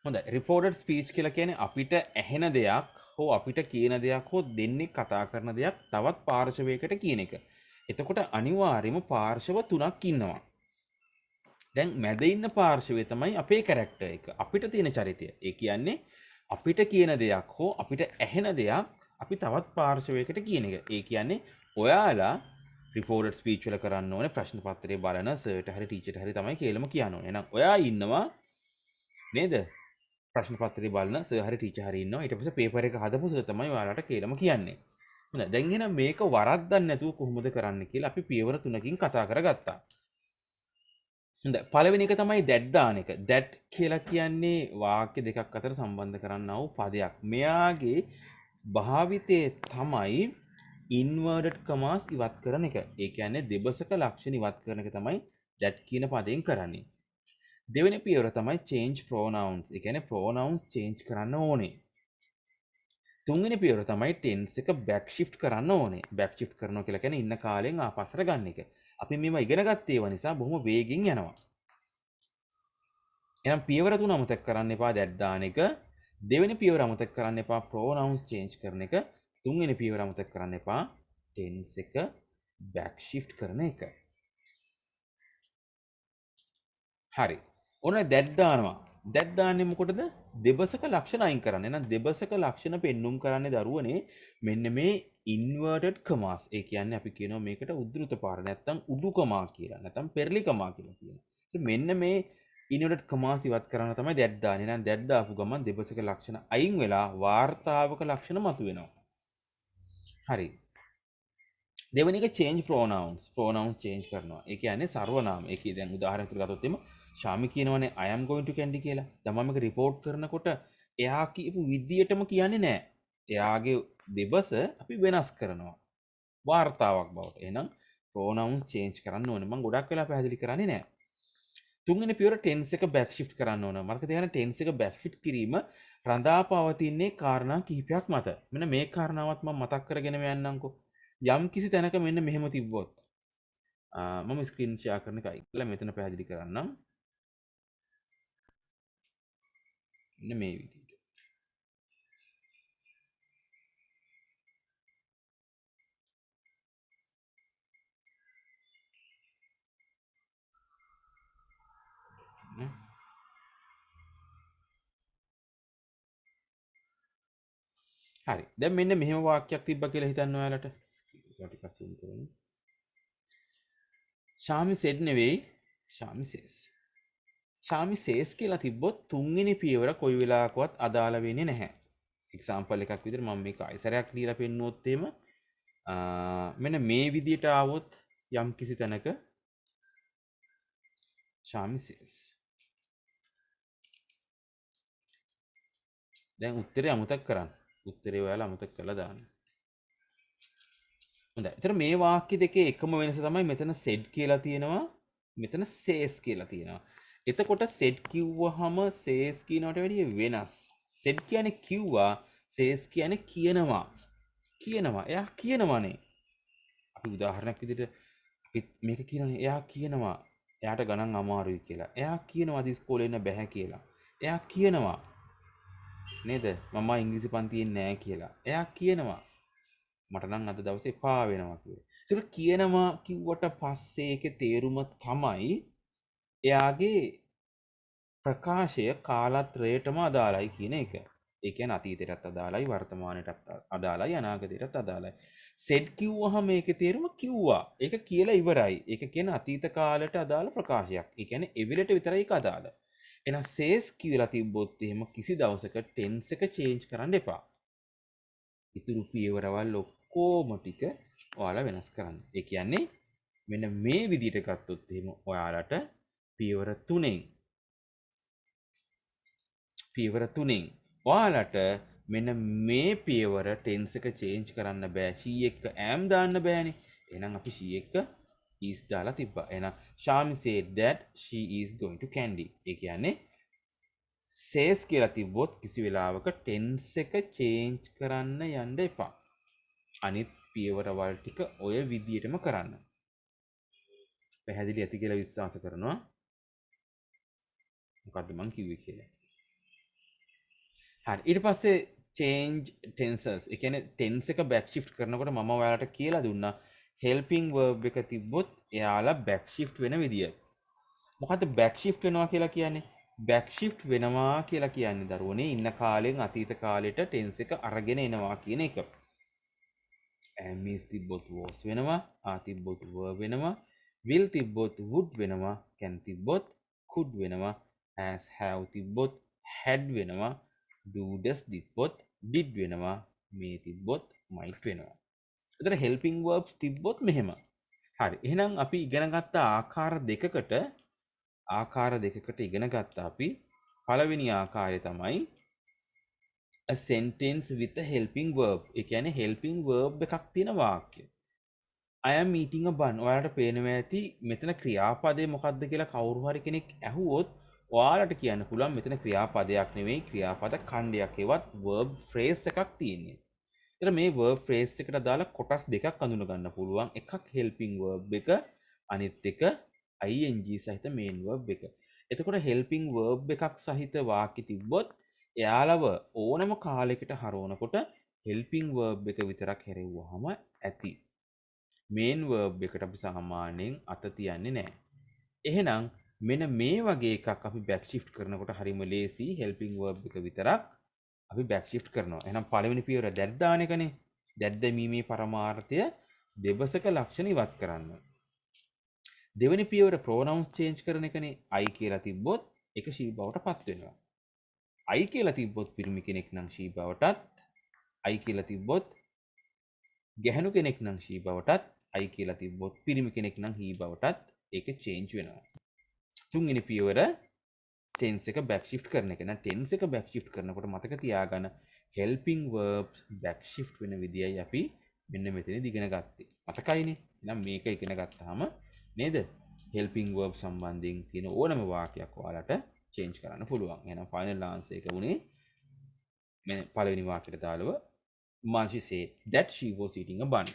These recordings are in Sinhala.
හොඳයි. රිපෝටඩ් ස්පීච් කියලා කියන්නේ අපිට ඇහෙන දෙයක් හෝ අපිට කියන දෙයක් හෝ දෙන්නේ කතා කරන දෙයක් තවත් පාර්ශවයකට කියන එක. එතකොට අනිවාර්යයෙන්ම පාර්ශව තුනක් ඉන්නවා. දැන් මැද ඉන්න පාර්ශවය තමයි අපේ කැරක්ටර් එක. අපිට තියෙන චරිතය. ඒ කියන්නේ අපිට කියන දෙයක් හෝ අපිට ඇහෙන දෙයක් අපි තවත් පාර්ශවයකට කියන එක. ඒ කියන්නේ ඔයාලා රිපෝටඩ් ස්පීච් වල කරන්න ඕනේ ප්‍රශ්න පත්‍රය බලන සර්ට හරි ටීචර්ට හරි තමයි කියලාම කියන්න ඕනේ. එහෙනම් ඔයා ඉන්නවා නේද? ප්‍රශ්න පත්‍රය බලන සර් හරි ටීචර් හරි ඉන්නවා. ඊට පස්සේ පේපර් එක හදපු සර් තමයි ඔයාලට කියලාම කියන්නේ. හොඳයි. දැන් එහෙනම් මේක වරද්දන්න නැතුව කොහොමද කරන්න කියලා අපි පියවර තුනකින් කතා කරගත්තා. හොඳයි. පළවෙනි එක තමයි that දාන එක. that කියලා කියන්නේ වාක්‍ය දෙකක් අතර සම්බන්ධ කරන්නා වූ පදයක්. මෙයාගේ භාවිතයේ තමයි inverted commas ඉවත් කරන එක. ඒ කියන්නේ දෙබසක ලක්ෂණ ඉවත් කරන එක තමයි that කියන පදයෙන් කරන්නේ. දෙවෙනි පියවර තමයි change pronouns. ඒ කියන්නේ pronouns change කරන්න ඕනේ. තුන්වෙනි පියවර තමයි tense එක back shift කරන්න ඕනේ. back shift කරනවා කියලා කියන්නේ ඉන්න කාලෙන් ආපස්සට ගන්න එක. අපි මේවා ඉගෙන ගත්තේ ඒවා නිසා බොහොම වේගෙන් යනවා. එහෙනම් පියවර තුන අමතක කරන්න එපා that දාන එක. දෙවෙනි පියවර අමතක කරන්න එපා pronouns change කරන එක. තුන්වෙනි පියවර අමතක කරන්න එපා tense එක back shift කරන එක. හරි. ඔන්න that දානවා. that දාන්නේ මොකටද? දෙබසක ලක්ෂණ අයින් කරන්න. එහෙනම් දෙබසක ලක්ෂණ පෙන්눔 කරන්නේ දරුවනේ මෙන්න මේ inverted commas. ඒ කියන්නේ අපි කියනවා මේකට උද්දෘත පාර නැත්තම් උඩුකමා කියලා. නැත්තම් පෙරලිකමා කියලා කියනවා. මෙන්න මේ inverted commas ඉවත් කරන්න තමයි that දාන්නේ. එහෙනම් that දාපු ගමන් දෙබසක ලක්ෂණ අයින් වෙලා වාර්තාවක ලක්ෂණ මතුවෙනවා. හරි. දෙවෙනි එක change pronouns change කරනවා. ඒ කියන්නේ සර්වනාම. ඒකේ දැන් උදාහරණයක් ගත්තොත් එimhe ශාමි කියනවනේ I am going to candy කියලා. දැන් මම මේක report කරනකොට එයා කියපු විදියටම කියන්නේ නැහැ. එයාගේ දෙබස අපි වෙනස් කරනවා. වාර්තාවක් බවට. එහෙනම් pronouns change කරන්න ඕනේ. මම ගොඩක් වෙලා පැහැදිලි කරන්නේ නැහැ. තුන්වෙනි පියවර tense එක back shift කරන්න ඕන. මම කියන්නේ tense එක back shift කිරීම රඳා පවතින්නේ කාරණා කිහිපයක් මත. මෙන්න මේ කාරණාවත් මම මතක් කරගෙන යන්නම්කෝ. යම් කිසි තැනක මෙන්න මෙහෙම තිබ්බොත් මම ස්ක්‍රීන් ෂෙයා කරන එකයි කියලා මෙතන පැහැදිලි කරන්නම්. මෙන්න මේ විදිහට. හරි. දැන් මෙන්න මෙහෙම වාක්‍යයක් තිබ්බා කියලා හිතන්න ඔයාලට. ටිකක් zoom කරමු. ශාමි said නෙවෙයි ශාමි says. ශාමි says කියලා තිබ්බොත් තුන්වෙනි පියවර කොයි වෙලාවකවත් අදාළ වෙන්නේ නැහැ. එක්සැම්පල් එකක් විදිහට මම මේක ආයසරයක් දීලා පෙන්නුවොත් එහෙම මෙන්න මේ විදිහට ආවොත් යම් කිසි තැනක ශාමි says. දැන් උත්තරේ අමතක කරන්න. උත්තරේ ඔයාලා අමතක කරලා දාන්න. හොඳයි. ඒතර මේ වාක්‍ය දෙකේ එකම වෙනස තමයි මෙතන said කියලා තියෙනවා, මෙතන says කියලා තියෙනවා. එතකොට said කිව්වහම says කියනවට වැඩිය වෙනස්. said කියන්නේ කිව්වා, says කියන්නේ කියනවා. කියනවා. එයා කියනවානේ. අපි උදාහරණයක් විදිහට අපි මේක කියනනේ එයා කියනවා එයාට ගණන් අමාරුයි කියලා. එයා කියනවා අද ඉස්කෝලේ ඉන්න බෑ කියලා. එයා කියනවා නේද? මම ඉංග්‍රීසි පන්තියේ නෑ කියලා. එයා කියනවා මට නම් අද දවසේ එපා වෙනවා කියලා. ඒක කියනවා කිව්වට පස්සේ ඒකේ තේරුම තමයි එයාගේ ප්‍රකාශය කාලත්‍රයටම අදාළයි කියන එක. ඒ කියන්නේ අතීතයටත් අදාළයි වර්තමානයටත් අදාළයි අනාගතයටත් අදාළයි. සෙඩ් කිව්වහම මේකේ තේරුම කිව්වා. ඒක කියලා ඉවරයි. ඒක කියන්නේ අතීත කාලයට අදාළ ප්‍රකාශයක්. ඒ කියන්නේ එවිලට විතරයි ඒක අදාළ. එහෙනම් සේස් කියලා තිබ්බොත් එහෙම කිසි දවසක ටෙන්ස් එක චේන්ජ් කරන්න එපා. ඉතුරු පියවරවල් ඔක්කොම ටික ඔයාලා වෙනස් කරන්න. ඒ කියන්නේ මෙන්න මේ විදිහට ගත්තොත් එහෙම ඔයාලට පියවර 3න් ඔයාලට මෙන්න මේ පියවර ටෙන්ස් එක චේන්ජ් කරන්න බෑ. she එක්ක am දාන්න බෑනේ. එහෙනම් අපි she එක්ක is දාලා තිබ්බා. එහෙනම් Shami said that she is going to candy. ඒ කියන්නේ says කියලා තිබ්බොත් කිසි වෙලාවක ටෙන්ස් එක චේන්ජ් කරන්න යන්න එපා. අනිත් පියවරවල් ටික ඔය විදිහටම කරන්න. පැහැදිලි ඇති කියලා විශ්වාස කරනවා. මොකද්ද මං කිව්වේ කියලා. හරි. ඊට පස්සේ change tenses. ඒ කියන්නේ tense එක back shift කරනකොට මම ඔයාලට කියලා දුන්නා helping verb එක තිබ්බොත් එයාලා back shift වෙන විදිය. මොකද්ද back shift වෙනවා කියලා කියන්නේ? back shift වෙනවා කියලා කියන්නේ දරුවනේ ඉන්න කාලෙන් අතීත කාලෙට tense එක අරගෙන එනවා කියන එක. am is තිබ්බොත් was වෙනවා, are තිබ්බොත් were වෙනවා, will තිබ්බොත් would වෙනවා, can තිබ්බොත් could වෙනවා, as have තිබ්බොත් had වෙනවා, do does තිබ්බොත් did වෙනවා, may තිබ්බොත් might වෙනවා. එතන helping verbs තිබ්බොත් මෙහෙම. හරි. එහෙනම් අපි ඉගෙන ගත්ත ආකාර දෙකකට ඉගෙන ගත්තා අපි. පළවෙනි ආකාරය තමයි a sentence with a helping verb. ඒ කියන්නේ helping verb එකක් තියෙන වාක්‍ය. I am eating a bun. ඔයාලට පේනවා ඇති මෙතන ක්‍රියාපදේ මොකක්ද කියලා කවුරු හරි කෙනෙක් ඇහුවොත් ඔයාලට කියන්න පුළුවන් මෙතන ක්‍රියාපදයක් නෙවෙයි ක්‍රියාපද ඛණ්ඩයක්. ඒවත් verb phrase එකක් තියෙන්නේ. එතන මේ verb phrase එකට දාලා කොටස් දෙකක් අඳුන ගන්න පුළුවන්. එකක් helping verb එක, අනිත් එක ing සහිත main verb එක. එතකොට helping verb එකක් සහිත වාක්‍ය තිබ්බොත් එයාලව ඕනම කාලයකට හරවනකොට helping verb එක විතරක් හැරෙව්වහම ඇති. main verb එකට අපි සාමාන්‍යයෙන් අත තියන්නේ නැහැ. එහෙනම් මෙන්න මේ වගේ එකක් අපි back shift කරනකොට හරිම ලේසි. helping verb එක විතරක් අපි back shift කරනවා. එහෙනම් පළවෙනි පියවර that දාන එකනේ. that දැමීමේ පරමාර්ථය දෙබසක ලක්ෂණ ඉවත් කරන්න. දෙවෙනි පියවර pronouns change කරන එකනේ. I කියලා තිබ්බොත් ඒක she බවට පත් වෙනවා. I කියලා තිබ්බොත් පිරිමි කෙනෙක් නම් she බවටත්, I කියලා තිබ්බොත් ගැහණු කෙනෙක් නම් she බවටත්, I කියලා තිබ්බොත් පිරිමි කෙනෙක් නම් he බවටත් ඒක change වෙනවා. තුන්වෙනි පියවර tense එක back shift කරන එක. නම් tense එක back shift කරනකොට මතක තියාගන්න helping verbs back shift වෙන විදියයි අපි මෙන්න මෙතනදී ඉගෙන ගත්තේ. මතකයිනේ? එහෙනම් මේක ඉගෙන ගත්තාම නේද? helping verb සම්බන්ධයෙන් තියෙන ඕනම වාක්‍යයක් ඔයාලට change කරන්න පුළුවන්. එහෙනම් final answer එක උනේ මේ පළවෙනි වාක්‍යයට දාලව Manshi said that she was eating a bun.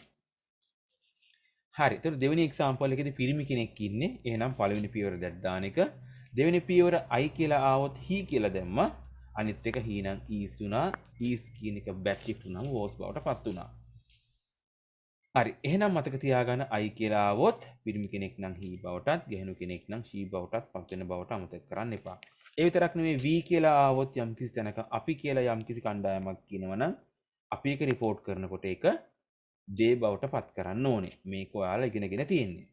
හරි. ඒතර දෙවෙනි example එකේදී පිරිමි කෙනෙක් ඉන්නේ. එහෙනම් පළවෙනි පියවර that දාන එක. දෙවෙනි පියවර I කියලා ආවොත් he කියලා දැම්මා. අනිත් එක he නම් is උනා. is කියන එක back shift වුණාම was බවට පත් වුණා. හරි. එහෙනම් මතක තියාගන්න I කියලා ආවොත් පිරිමි කෙනෙක් නම් he බවටත්, ගැහණු කෙනෙක් නම් she බවටත් පත් වෙන බවට අමතක කරන්න එපා. ඒ විතරක් නෙමෙයි we කියලා ආවොත් යම්කිසි තැනක අපි කියලා යම්කිසි කණ්ඩායමක් කියනවනම් අපි ඒක report කරනකොට ඒක they බවට පත් කරන්න ඕනේ. මේක ඔයාලා ඉගෙනගෙන තියෙන්නේ.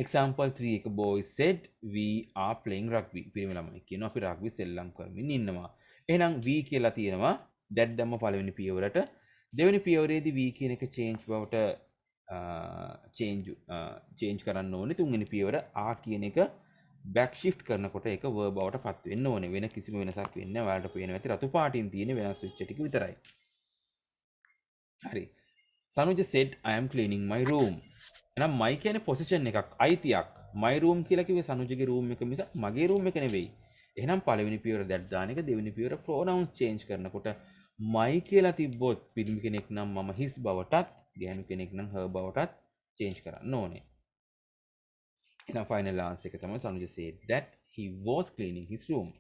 Example 3 එක boy said we are playing rugby. පිරිමි ළමයි කියනවා අපි rugby සෙල්ලම් කරමින් ඉන්නවා. එහෙනම් we කියලා තියෙනවා that දැම්ම පළවෙනි පියවරට. දෙවෙනි පියවරේදී we කියන එක change බවට change කරන්න ඕනේ. තුන්වෙනි පියවර are කියන එක back shift කරනකොට ඒක verb බවට පත් වෙන්න ඕනේ. වෙන කිසිම වෙනසක් වෙන්නේ නැහැ. ඔයාලට පේනවා ඇති රතු පාටින් තියෙන වෙනස් වෙච්ච ටික විතරයි. හරි. Sanuja said I am cleaning my room. එහෙනම් my කියන්නේ position එකක්, අයිතියක්. my room කියලා කිව්වේ සනුජගේ room එක මිස මගේ room එක නෙවෙයි. එහෙනම් පළවෙනි පියවර that දාන එක, දෙවෙනි පියවර pronouns change කරනකොට my කියලා තිබ්බොත් පිරිමි කෙනෙක් නම් මම his බවටත්, ගැහණු කෙනෙක් නම් her බවටත් change කරන්න ඕනේ. එහෙනම් final answer එක තමයි Sanuja said that he was cleaning his room.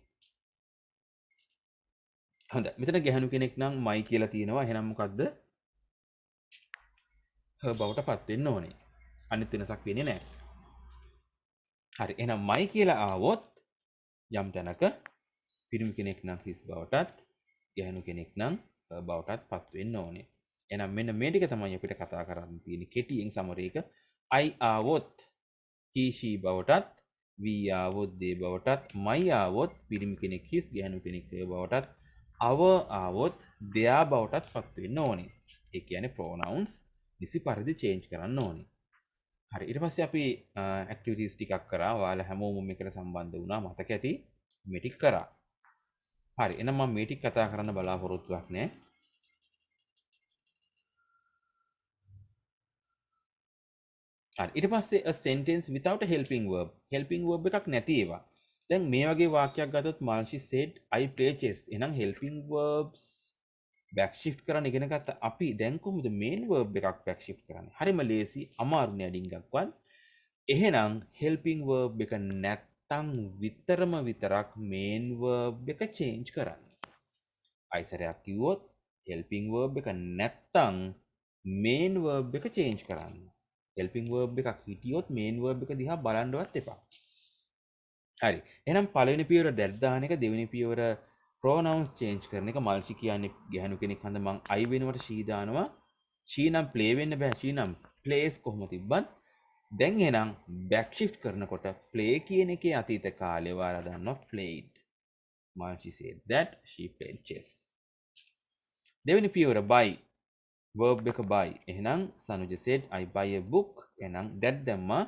හොඳයි. මෙතන ගැහණු කෙනෙක් නම් my කියලා තියෙනවා. එහෙනම් මොකද්ද? her බවට පත් වෙන්න ඕනේ. අනිත් වෙනසක් වෙන්නේ නැහැ. හරි. එහෙනම් my කියලා ආවොත් යම් තැනක පිරිමි කෙනෙක් නම් his බවටත්, ගැහණු කෙනෙක් නම් her බවටත් පත් වෙන්න ඕනේ. එහෙනම් මෙන්න මේ ටික තමයි අපිට කතා කරන්න තියෙන්නේ කෙටියෙන් සමරි එක. I ආවොත් he she බවටත්, we ආවොත් they බවටත්, my ආවොත් පිරිමි කෙනෙක් his, ගැහණු කෙනෙක් her බවටත්, our ආවොත් their බවටත් පත් වෙන්න ඕනේ. ඒ කියන්නේ pronouns නිසි පරිදි change කරන්න ඕනේ. හරි. ඊට පස්සේ අපි ඇක්ටිවිටීස් ටිකක් කරා. ඔයාලා හැමෝම මේකට සම්බන්ධ වුණා. මතක ඇති මේ ටික කරා. හරි. එහෙනම් මම මේ ටික කතා කරන්න බලාපොරොත්තුවක් නැහැ. හරි. ඊට පස්සේ a sentence without a helping verb. helping verb එකක් නැති ඒවා. දැන් මේ වගේ වාක්‍යයක් ගත්තොත් Manshi said I play chess. එහෙනම් helping verbs back shift කරන්න ඉගෙන ගත්ත අපි දැන් කොහොමද main verb එකක් back shift කරන්නේ? හරිම ලේසි, අමාරුනේ අඩින්ගක්වත්. එහෙනම් helping verb එක නැත්තම් විතරක් main verb එක change කරන්න. අයිසරයක් කිව්වොත් helping verb එක නැත්තම් main verb එක change කරන්න. helping verb එකක් හිටියොත් main verb එක දිහා බලන්නවත් එපා. හරි. එහෙනම් පළවෙනි පියවර that දාන එක, දෙවෙනි පියවර pronouns change කරන එක. මල්ෂි කියන්නේ ගැහණු කෙනෙක් හන්ද මං I වෙනුවට she දානවා. she නම් play වෙන්න බෑ. she නම් plays කොහොම තිබ්බත්. දැන් එහෙනම් back shift කරනකොට play කියන එකේ අතීත කාලේ ඔයාලා දන්නවා played. මල්ෂි said that she played chess. දෙවෙනි පියවර buy verb එක buy. එහෙනම් සනුජ said I buy a book. එහෙනම් that දැම්මා.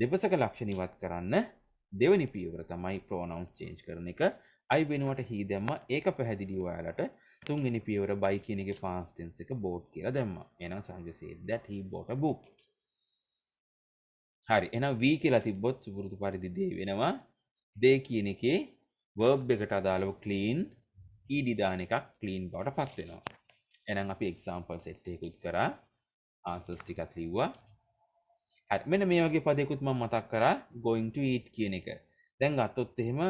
දෙපසක ලක්ෂණ ඉවත් කරන්න දෙවෙනි පියවර තමයි pronouns change කරන එක. I වෙනුවට he දැම්මා. ඒක පැහැදිලි ඔයාලට. තුන්වෙනි පියවර buy කියන එකේ past tense එක bought කියලා දැම්මා. එහෙනම් සනුජ said that he bought a book. හරි. එහෙනම් we කියලා තිබ්බොත් සුපුරුදු පරිදි they වෙනවා. they කියන එකේ verb එකට අදාළව clean ed දාන එකක් clean බවට පත් වෙනවා. එහෙනම් අපි example set එකකුත් කරා. answers ටිකක් ලිව්වා. හරි. මෙන්න මේ වගේ පදයකුත් මම මතක් කරා going to eat කියන එක. දැන් ගත්තොත් එහෙම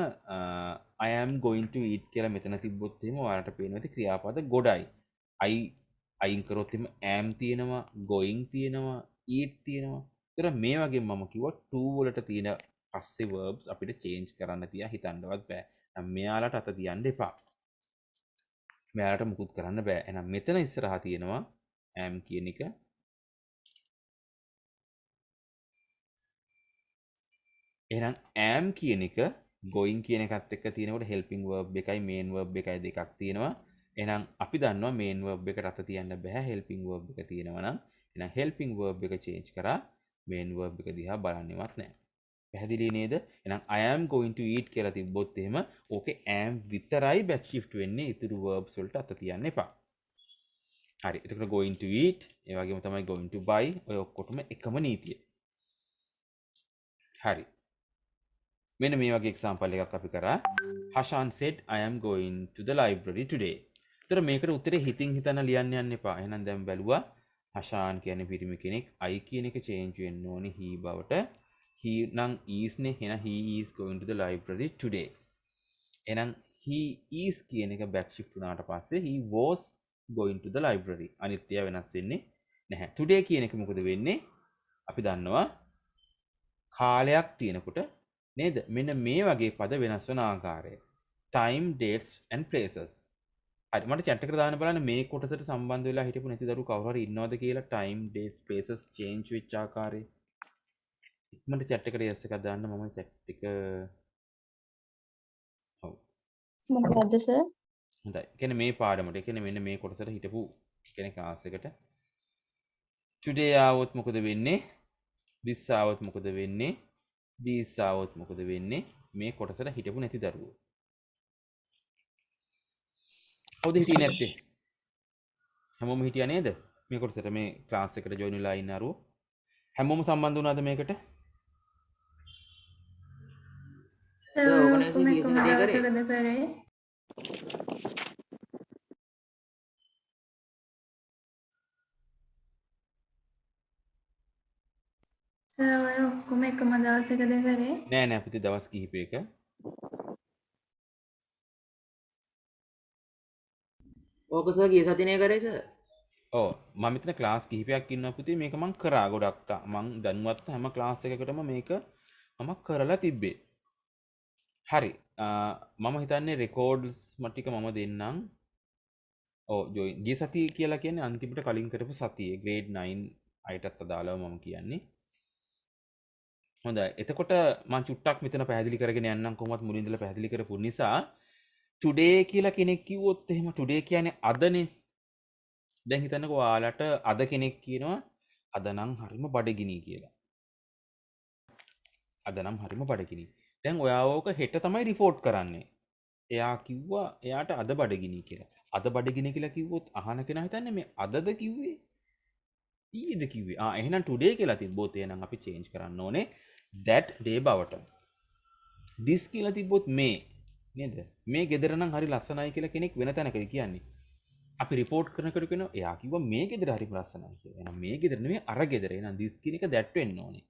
I am going to eat කියලා මෙතන තිබ්බොත් එහෙම ඔයාලට පේනවා ඇති ක්‍රියාපද ගොඩයි. I අයින් කරොත් එහෙම am තියෙනවා, going තියෙනවා, eat තියෙනවා. ඒතර මේ වගේ මම කිව්වා to වලට තියෙන පස්සේ verbs අපිට change කරන්න තියා හිතන්නවත් බෑ. දැන් මෙයාලට අත තියන්න එපා. මෙයාලට මුකුත් කරන්න බෑ. එහෙනම් මෙතන ඉස්සරහා තියෙනවා am කියන එක. එහෙනම් am කියන එක going කියන එකත් එක්ක තියෙනකොට helping verb එකයි main verb එකයි දෙකක් තියෙනවා. එහෙනම් අපි දන්නවා main verb එකට අත තියන්න බෑ helping verb එක තියෙනවා නම්. එහෙනම් helping verb එක change කරා main verb එක දිහා බලන්නේවත් නැහැ. පැහැදිලි නේද? එහෙනම් I am going to eat කියලා තිබ්බොත් එහෙම ඕකේ am විතරයි back shift වෙන්නේ. ඉතුරු verbs වලට අත තියන්න එපා. හරි. එතකොට going to eat ඒ වගේම තමයි going to buy ඔය ඔක්කොටම එකම නීතිය. හරි. මෙන්න මේ වගේ එක්සාම්පල් එකක් අපි කරා. Hashan said I am going to the library today. ඒතර මේකට උත්තරේ හිතින් හිතන ලියන්න යන්න එපා. එහෙනම් දැන් බැලුවා Hashan කියන්නේ පිරිමි කෙනෙක්. I කියන එක change වෙන්න ඕනේ he බවට. he නම් is නේ. එහෙනම් he is going to the library today. එහෙනම් he is කියන එක back shift වුණාට පස්සේ he was going to the library. අනිත්‍ය වෙනස් වෙන්නේ නැහැ. today කියන එක මොකද වෙන්නේ? අපි දන්නවා කාලයක් තියෙනකොට නේද? මෙන්න මේ වගේ පද වෙනස් වෙන ආකාරය. time, dates and places. හරි මට chat එකට දාන්න බලන්න මේ කොටසට සම්බන්ධ වෙලා හිටපු නැති දරුවෝ කවුරු හරි ඉන්නවද කියලා time, dates, places change වෙච්ච ආකාරය. ඉක්මනට chat එකට yes එකක් දාන්න මම chat එක ඔව්. මොකද්ද සර්? හොඳයි. කියන්නේ මේ පාඩමට. ඒ කියන්නේ මෙන්න මේ කොටසට හිටපු කෙනෙක් class එකට today ආවොත් මොකද වෙන්නේ? this ආවොත් මොකද වෙන්නේ? these ආවොත් මොකද වෙන්නේ? මේ කොටසට හිටපු නැති දරුවෝ. කවුද හිටියේ නැත්තේ? හැමෝම හිටියා නේද? මේ කොටසට මේ ක්ලාස් එකට ජොයින් වෙලා ඉන්න අරුවෝ. හැමෝම සම්බන්ධ වුණාද මේකට? ඔක්කොම එකම දවසකද කරේ? සර් ඔය ඔක්කොම එකම දවසකද කරේ? නෑ නෑ පුතේ දවස් කිහිපයක. ඕක සර් ගිය සතිනේ කරේ සර්. ඔව් මම මෙතන ක්ලාස් කිහිපයක් ඉන්නවා පුතේ මේක මම කරා ගොඩක් මම දැන්වත් හැම ක්ලාස් එකකටම මේක මම කරලා තිබ්බේ. හරි මම හිතන්නේ රෙකෝඩ්ස් ටික මම දෙන්නම්. ඔව් ජොයින් ගිය සතිය කියලා කියන්නේ අන්තිමට කලින් කරපු සතියේ grade 9 අයටත් අදාළව මම කියන්නේ. හොඳයි. එතකොට මම චුට්ටක් මෙතන පැහැදිලි කරගෙන යන්නම් කොහොමවත් මුලින් ඉඳලා පැහැදිලි කරපු නිසා today කියලා කෙනෙක් කිව්වොත් එහෙම today කියන්නේ අදනේ. දැන් හිතන්නකෝ ඔයාලට අද කෙනෙක් කියනවා අද නම් හරිම බඩගිනි කියලා. අද නම් හරිම බඩගිනි. දැන් ඔයා ඕක හෙට තමයි report කරන්නේ. එයා කිව්වා එයාට අද බඩගිනි කියලා. අද බඩගිනි කියලා කිව්වොත් අහන කෙනා හිතන්නේ මේ අදද කිව්වේ? ඊයේද කිව්වේ? එහෙනම් today කියලා තිබ්බොත් එහෙනම් අපි change කරන්න ඕනේ that day බවට. this කියලා තිබ්බොත් මේ නේද? මේ ගෙදර නම් හරි ලස්සනයි කියලා කෙනෙක් වෙන තැනකදී කියන්නේ. අපි report කරනකොට කියනවා එයා කිව්වා මේ ගෙදර හරි ලස්සනයි කියලා. එහෙනම් මේ ගෙදර නෙමෙයි අර ගෙදර. එහෙනම් this කියන එක that වෙන්න ඕනේ.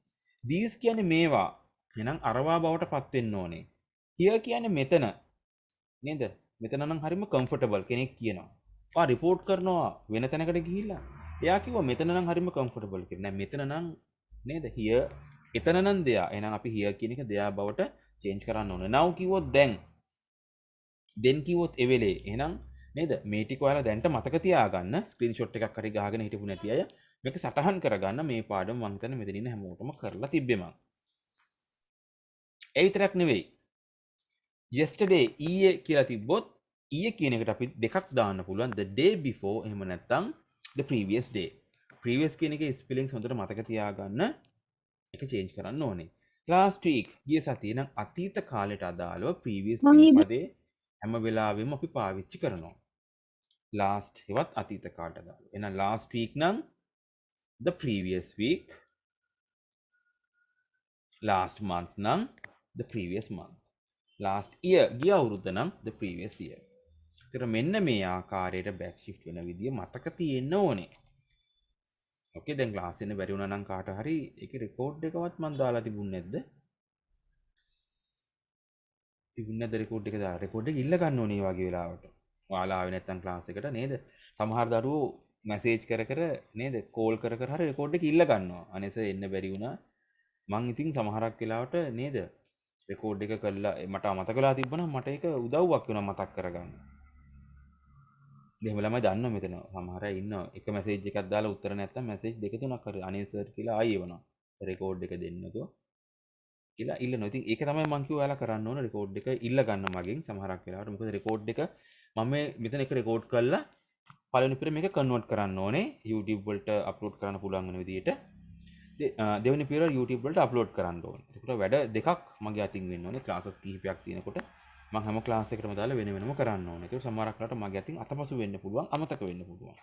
these කියන්නේ මේවා. එහෙනම් අරවා බවට පත් වෙන්න ඕනේ. here කියන්නේ මෙතන. නේද? මෙතන නම් හරිම කම්ෆර්ටබල් කෙනෙක් කියනවා. ආ රිපෝට් කරනවා වෙන තැනකට ගිහිල්ලා. එයා කිව්වා මෙතන නම් හරිම කම්ෆර්ටබල් කියලා. නෑ මෙතන නම් නේද? here එතන නම් දෙයා. එහෙනම් අපි here කියන එක දෙයා බවට චේන්ජ් කරන්න ඕනේ. now කිව්වොත් දැන්. then කිව්වොත් ඒ වෙලේ. එහෙනම් නේද? මේ ටික ඔයාලා දැන්ට මතක තියාගන්න. ස්ක්‍රීන්ෂොට් එකක් හරි ගහගෙන හිටපු නැති අය මේක සටහන් කරගන්න. මේ පාඩම මම හිතන්නේ මෙතන ඉන්න හැමෝටම කරලා තිබ්බේ මං. ඒ විතරක් නෙවෙයි. yesterday ඊයේ කියලා තිබ්බොත් ඊයේ කියන එකට අපි දෙකක් දාන්න පුළුවන්. the day before එහෙම නැත්නම් the previous day. previous කියන එකේ spellings හොඳට මතක තියාගන්න. ඒක change කරන්න ඕනේ. last week ගිය සතියේ නම් අතීත කාලයට අදාළව previous කියන පදේ හැම වෙලාවෙම අපි පාවිච්චි කරනවා. last හෙවත් අතීත කාලයට අදාළව. එහෙනම් last week නම් the previous week. last month නම් the previous month. last year ගිය අවුරුද්ද නම් the previous year. ඒතර මෙන්න මේ ආකාරයට back shift වෙන විදිය මතක තියෙන්න ඕනේ. ඕකේ දැන් ක්ලාස් එකේ බැරි වුණා නම් කාට හරි ඒකේ රෙකෝඩ් එකවත් මම දාලා තිබුණේ නැද්ද? තිබුණේ නැද්ද රෙකෝඩ් එක දාලා? රෙකෝඩ් එක ඉල්ල ගන්න ඕනේ මේ වගේ වෙලාවට. ඔයාලා ආවේ නැත්නම් ක්ලාස් එකට නේද? සමහර දරුවෝ මැසේජ් කර කර නේද? කෝල් කර කර හරි රෙකෝඩ් එක ඉල්ල ගන්නවා. අනේ සර් එන්න බැරි වුණා. මං ඉතින් සමහරක් වෙලාවට නේද? රෙකෝඩ් එක කළා මට අමතක වෙලා තිබ්බනම් මට ඒක උදව්වක් වෙනවා මතක් කරගන්න. එහෙම ළමයි දන්නවා මෙතන සමහර අය ඉන්නවා එක මැසේජ් එකක් දාලා උත්තර නැත්තම් මැසේජ් දෙක තුනක් හරි අනේ සර් කියලා ආයෙ එවනවා. රෙකෝඩ් එක දෙන්නකෝ කියලා ඉල්ලනවා. ඉතින් ඒක තමයි මං කිව්වා ඔයාලා කරන්න ඕන රෙකෝඩ් එක ඉල්ල ගන්න මගෙන් සමහරක් වෙලාවට. මොකද රෙකෝඩ් එක මම මෙතන එක රෙකෝඩ් කරලා පළවෙනි පියවර මේක කන්වර්ට් කරන්න ඕනේ YouTube වලට අප්ලෝඩ් කරන්න පුළුවන් වෙන විදිහට. දෙවෙනි පියවර YouTube වලට අප්ලෝඩ් කරන්න ඕනේ. ඒකට වැඩ දෙකක් මගේ අතින් වෙන්න ඕනේ. ක්ලාසස් කිහිපයක් තියෙනකොට මම හැම ක්ලාස් එකකටම දාලා වෙන වෙනම කරන්න ඕනේ. ඒක සමහරක් වෙලාවට මගේ අතින් අතපසු වෙන්න පුළුවන්, අමතක වෙන්න පුළුවන්.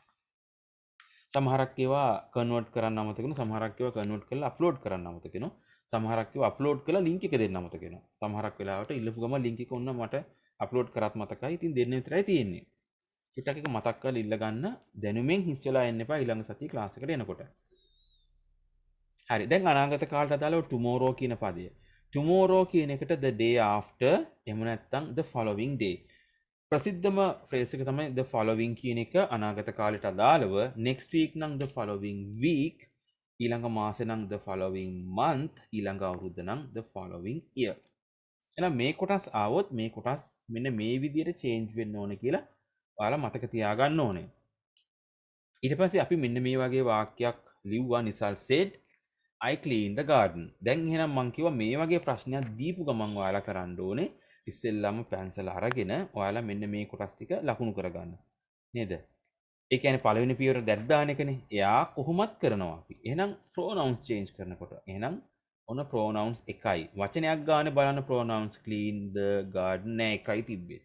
සමහරක් ඒවා කන්වර්ට් කරන්න අමතක වෙනවා, සමහරක් ඒවා කන්වර්ට් කරලා අප්ලෝඩ් කරන්න අමතක වෙනවා. සමහරක් ඒවා අප්ලෝඩ් කරලා ලින්ක් එක දෙන්න අමතක වෙනවා. සමහරක් වෙලාවට ඉල්ලපු ගමන් ලින්ක් එක ඔන්න මට අප්ලෝඩ් කරත් මතකයි. ඉතින් දෙන්න විතරයි තියෙන්නේ. ටිකක් එක මතක් කරලා ඉල්ල ගන්න. දැනුමෙන් හිස් වෙලා එන්න එපා ඊළඟ සතියේ ක්ලාස් එකට එනකොට. හරි දැන් අනාගත කාලට අදාළව tomorrow කියන පදය. tomorrow කියන එකට the day after එහෙම නැත්නම් the following day. ප්‍රසිද්ධම ෆ්‍රේස් එක තමයි the following කියන එක අනාගත කාලයට අදාළව next week නම් the following week ඊළඟ මාසේ නම් the following month ඊළඟ අවුරුද්ද නම් the following year. එහෙනම් මේ කොටස් ආවොත් මේ කොටස් මෙන්න මේ විදිහට change වෙන්න ඕනේ කියලා ඔයාලා මතක තියාගන්න ඕනේ. ඊට පස්සේ අපි මෙන්න මේ වගේ වාක්‍යයක් ලිව්වා Nisal said I clean the garden. දැන් එහෙනම් මං කිව්වා මේ වගේ ප්‍රශ්නයක් දීපු ගමන් ඔයාලා කරන්න ඕනේ ඉස්සෙල්ලාම පැන්සල අරගෙන ඔයාලා මෙන්න මේ කොටස් ටික ලකුණු කරගන්න. නේද? ඒ කියන්නේ පළවෙනි පියවර that දාන එකනේ. එයා කොහොමත් කරනවා අපි. එහෙනම් pronouns change කරනකොට. එහෙනම් ඔන්න pronouns එකයි. වචනයක් ගානේ බලන්න pronouns clean the garden නෑ එකයි තිබ්බේ.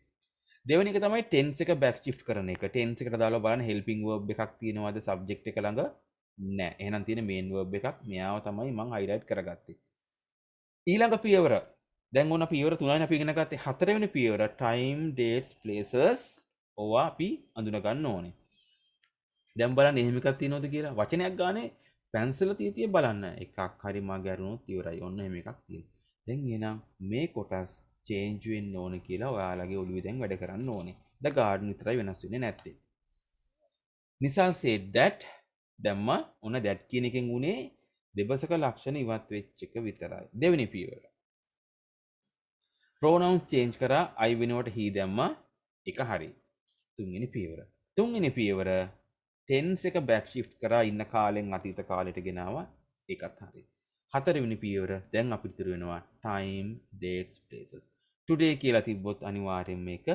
දෙවෙනි එක තමයි tense එක back shift කරන එක. tense එකට දාලා බලන්න helping verb එකක් තියෙනවද subject එක ළඟ? නෑ. එහෙනම් තියෙන main verb එකක් මෙයාව තමයි මම highlight කරගත්තේ. ඊළඟ පියවර. දැන් ඕන පියවර 3යි අපි ඉගෙන ගත්තේ. හතරවෙනි පියවර time dates places ඕවා අපි අඳුන ගන්න ඕනේ. දැන් බලන්න එහෙම එකක් තියෙනවද කියලා. වචනයක් ගානේ පැන්සල තියතිය බලන්න. එකක් හරි මගේ අරුණොත් ඉවරයි. ඔන්න එහෙම එකක් තියෙනවා. දැන් එහෙනම් මේ කොටස් change වෙන්න ඕනේ කියලා ඔයාලගේ ඔළුවේ දැන් වැඩ කරන්න ඕනේ. the garden විතරයි වෙනස් වෙන්නේ නැත්තේ. නිසල් said that දැම්ම ඔන්න that කියන එකෙන් උනේ දෙබසක ලක්ෂණ ඉවත් වෙච්ච එක විතරයි. දෙවෙනි පියවර. pronouns change කරා I වෙනුවට he දැම්මා. එක හරි. තුන්වෙනි පියවර. තුන්වෙනි පියවර tense එක back shift කරා ඉන්න කාලෙන් අතීත කාලයට ගෙනාවා. ඒකත් හරි. හතරවෙනි පියවර දැන් අපිට ඉතුරු වෙනවා time dates places. today කියලා තිබ්බොත් අනිවාර්යෙන් මේක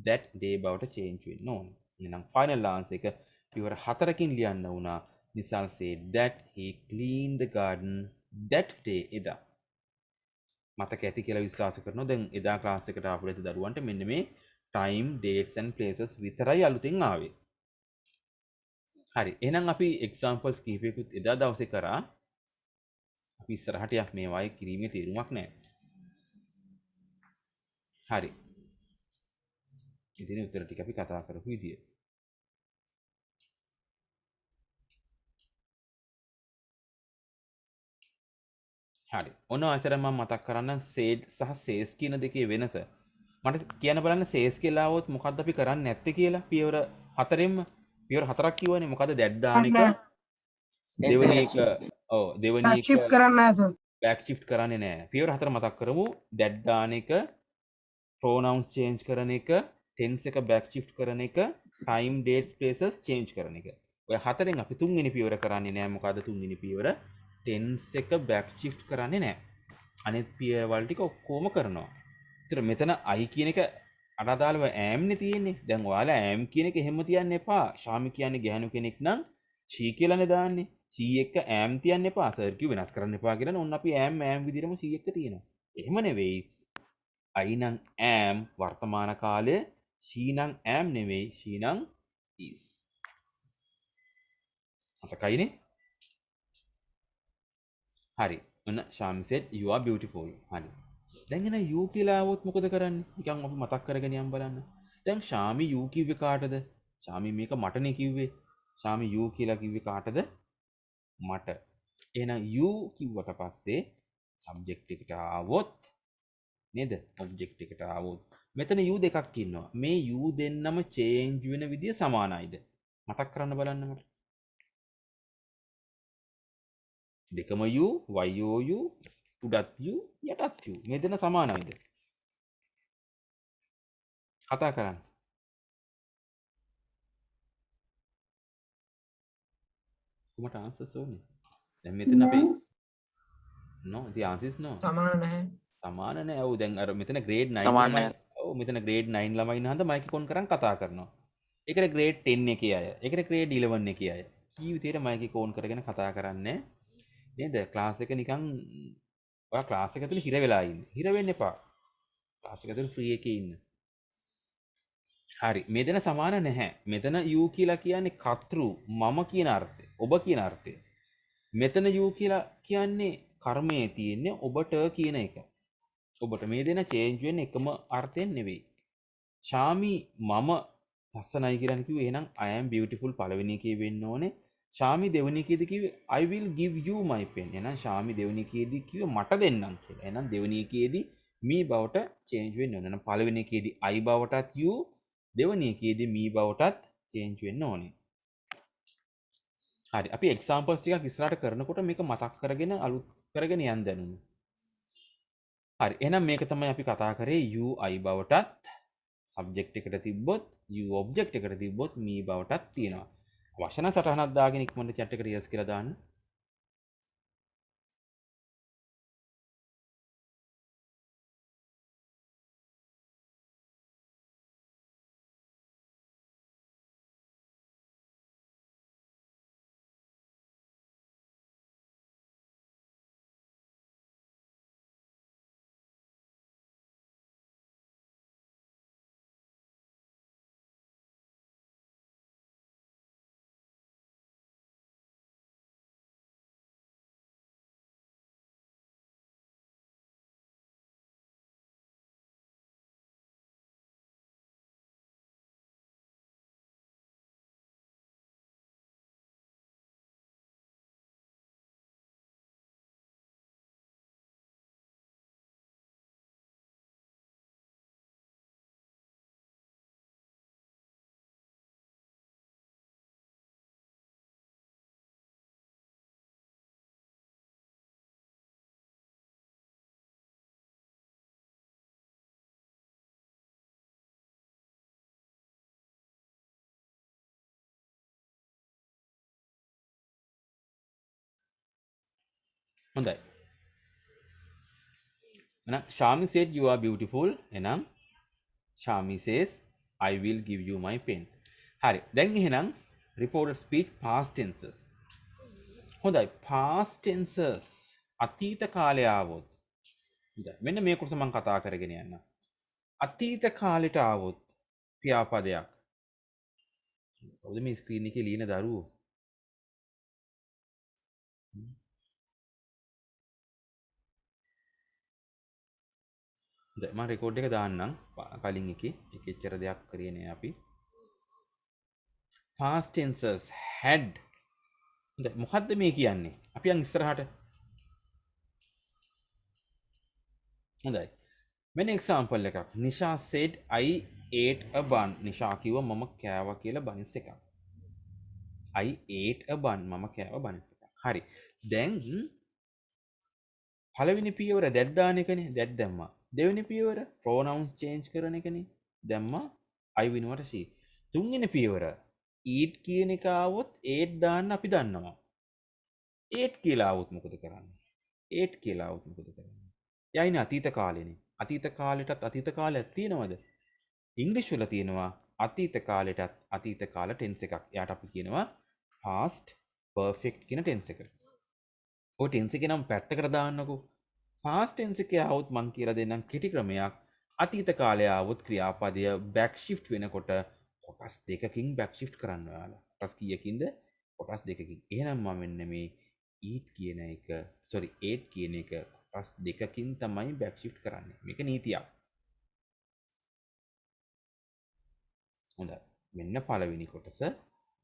that day බවට change වෙන්න ඕනේ. එහෙනම් final answer එක පියවර 4කින් ලියන්න වුණා. Nisal said that he cleaned the garden that day එදා. මතක ඇති කියලා විශ්වාස කරනවා. දැන් එදා ක්ලාස් එකට ආපු ඇති දරුවන්ට මෙන්න මේ time dates and places විතරයි අලුතින් ආවේ. හරි. එහෙනම් අපි examples කීපයකුත් එදා දවසේ කරා. අපි ඉස්සරහට යක් මේ වගේ කිරීමේ තීරුමක් නැහැ. හරි. ඉතින් උත්තර ටික අපි කතා කරපු විදිය. හරි. ඔන්න ආයෙත් මම මතක් කරන්නම් said සහ says කියන දෙකේ වෙනස. මට කියන්න බලන්න සේස් කියලා આવොත් මොකද්ද අපි කරන්නේ නැත්තේ කියලා පියවර හතරෙන්ම පියවර හතරක් කිව්වනේ මොකද්ද දැඩ් දාන එක නෑ දෙවෙනි එක shift. ඔව් දෙවෙනි බෑක් එක ෂිෆ්ට් කරන්න නෑ සර්. බෑක් ෂිෆ්ට් කරන්නේ නැහැ පියවර හතර මතක් කරමු දැඩ් දාන එක pronouns change කරන එක tense එක back shift කරන එක time date places change කරන එක ඔය හතරෙන් අපි තුන්වෙනි පියවර කරන්නේ නැහැ මොකද්ද තුන්වෙනි පියවර tense එක back shift කරන්නේ නැහැ අනිත් පියවරවල ටික ඔක්කොම කරනවා ඒතර මෙතන I කියන එක අදාළව am නේ තියෙන්නේ දැන් ඔයාලා am කියන එක එහෙම තියන්න එපා ශාමි කියන්නේ ගැහණු කෙනෙක් නම් she කියලානේ දාන්නේ she එක am තියන්න එපා සර් කිව්ව වෙනස් කරන්න එපා කියලා නේ ඔන්න අපි am විදිහටම she එක තියෙනවා එහෙම නෙවෙයි I නම් am වර්තමාන කාලය she නම් am නෙවෙයි she නම් is මතකයිනේ හරි ඔන්න ශාමි said you are beautiful හරි දැන් එන you කියලා આવොත් මොකද කරන්නේ නිකන් අපි මතක් කරගෙන යම් බලන්න දැන් ශාමි you කිව්වේ කාටද ශාමි මේක මටනේ කිව්වේ ශාමි you කියලා කිව්වේ කාටද මට එහෙනම් you කිව්වට පස්සේ subject එකට ආවොත් නේද ඔබ්ජෙක්ට් එකට ආවොත් මෙතන u දෙකක් ඉන්නවා මේ u දෙන්නම චේන්ජ් වෙන විදිය සමානයිද මතක් කරන්න බලන්න මට දෙකම u you උඩත් u යටත් u මේ දෙන්න සමානයිද කතා කරන්න කොහොමද ආන්සර්ස් ඕනේ දැන් මෙතන අපි no the answer is no සමාන නැහැ. සමාන නෑ ඔව් දැන් අර මෙතන grade 9 සමාන ළමයි නැහැ. ඔව් මෙතන grade 9 ළමයි ඉන්න හන්ද මයික් කොන් කරන් කතා කරනවා ඒකට grade 10 එකේ අය ඒකට grade 11 එකේ අය කී විදියට මයික් කොන් කරගෙන කතා කරන්නේ නේද ක්ලාස් එක නිකන් ඔයා ක්ලාස් එක ඇතුලේ හිර වෙලා ඉන්නේ හිර වෙන්න එපා ක්ලාස් එක ඇතුලේ ෆ්‍රී එකේ ඉන්න හරි මේ දෙන සමාන නැහැ මෙතන you කියලා කියන්නේ කතෘ මම කියන අර්ථය ඔබ කියන අර්ථය මෙතන you කියලා කියන්නේ කර්මයේ තියෙන්නේ ඔබට කියන එක ඔබට මේ දෙන චේන්ජ් වෙන්නේ එකම අර්ථයෙන් නෙවෙයි. ශාමි මම ලස්සනයි කියලා කිව්වේ එහෙනම් I am beautiful පළවෙනි එකේ වෙන්න ඕනේ. ශාමි දෙවෙනි එකේදී කිව්වේ I will give you my pen. එහෙනම් ශාමි දෙවෙනි එකේදී කිව්වේ මට දෙන්නම් කියලා. එහෙනම් දෙවෙනි එකේදී me බවට චේන්ජ් වෙන්න ඕනේ. එහෙනම් පළවෙනි එකේදී I බවටත් you දෙවෙනි එකේදී me බවටත් චේන්ජ් වෙන්න ඕනේ. හරි. අපි එක්සැම්පල්ස් ටිකක් ඉස්සරහට කරනකොට මේක මතක් කරගෙන අලුත් කරගෙන යන්න දැනුමු. හරි එහෙනම් මේක තමයි අපි කතා කරේ you I බවටත් subject එකට තිබ්බොත් you object එකට තිබ්බොත් me බවටත් තියෙනවා. වචන සටහනක් දාගෙන ඉක්මනට chat එකට yes කියලා දාන්න. හොඳයි. එහෙනම් Shami said you are beautiful. එහෙනම් Shami says I will give you my pen. හරි. දැන් එහෙනම් reported speech past tenses. හොඳයි. past tenses අතීත කාලය ආවොත්. හොඳයි. මෙන්න මේ කොටස මම කතා කරගෙන යන්න. අතීත කාලෙට ආවොත් ක්‍රියාපදයක්. කවුද මේ ස්ක්‍රීන් එකේ ලියන දරුවෝ? මම රෙකෝඩ් එක දාන්නම් කලින් එකේ ඒක එච්චර දෙයක් කරේ නෑ අපි past tenses had හොඳයි මොකද්ද මේ කියන්නේ අපි යන් ඉස්සරහට හොඳයි මෙන්න එක්සාම්පල් එකක්. නිෂා said I ate a bun. නිෂා කිව්වා මම කෑවා කියලා බනිස් එකක්. I ate a bun. මම කෑවා බනිස් එකක්. හරි. දැන් පළවෙනි පියවර that දාන එකනේ. that දැම්මා. දෙවෙනි පියවර pronouns change කරන එකනේ. දැම්මා I වෙනුවට she. තුන්වෙනි පියවර eat කියන එක ආවොත් ate දාන්න අපි දන්නවා. ate කියලා ආවොත් මොකද කරන්නේ? ate කියලා ආවොත් මොකද කරන්නේ? යයිනේ අතීත කාලෙනේ. අතීත කාලෙටත් අතීත කාලයක් තියෙනවද? ඉංග්‍රීසි වල තියෙනවා අතීත කාලෙටත් අතීත කාල ටෙන්ස් එකක්. එයාට අපි කියනවා past perfect කියන ටෙන්ස් එක. ඔය ටෙන්ස් එක නම් පැත්තකට දාන්නකෝ. past tense එකේ આવොත් මං කියලා දෙන්නම් කෙටි ක්‍රමයක්. අතීත කාලයේ આવොත් ක්‍රියාපදය back shift වෙනකොට කොටස් දෙකකින් back shift කරන්න ඔයාලා. කොටස් කීයකින්ද? කොටස් දෙකකින්. එහෙනම් මම මෙන්න මේ eat කියන එක sorry ate කියන එක කොටස් දෙකකින් තමයි back shift කරන්නේ. මේක නීතියක්. හොඳයි. මෙන්න පළවෙනි කොටස,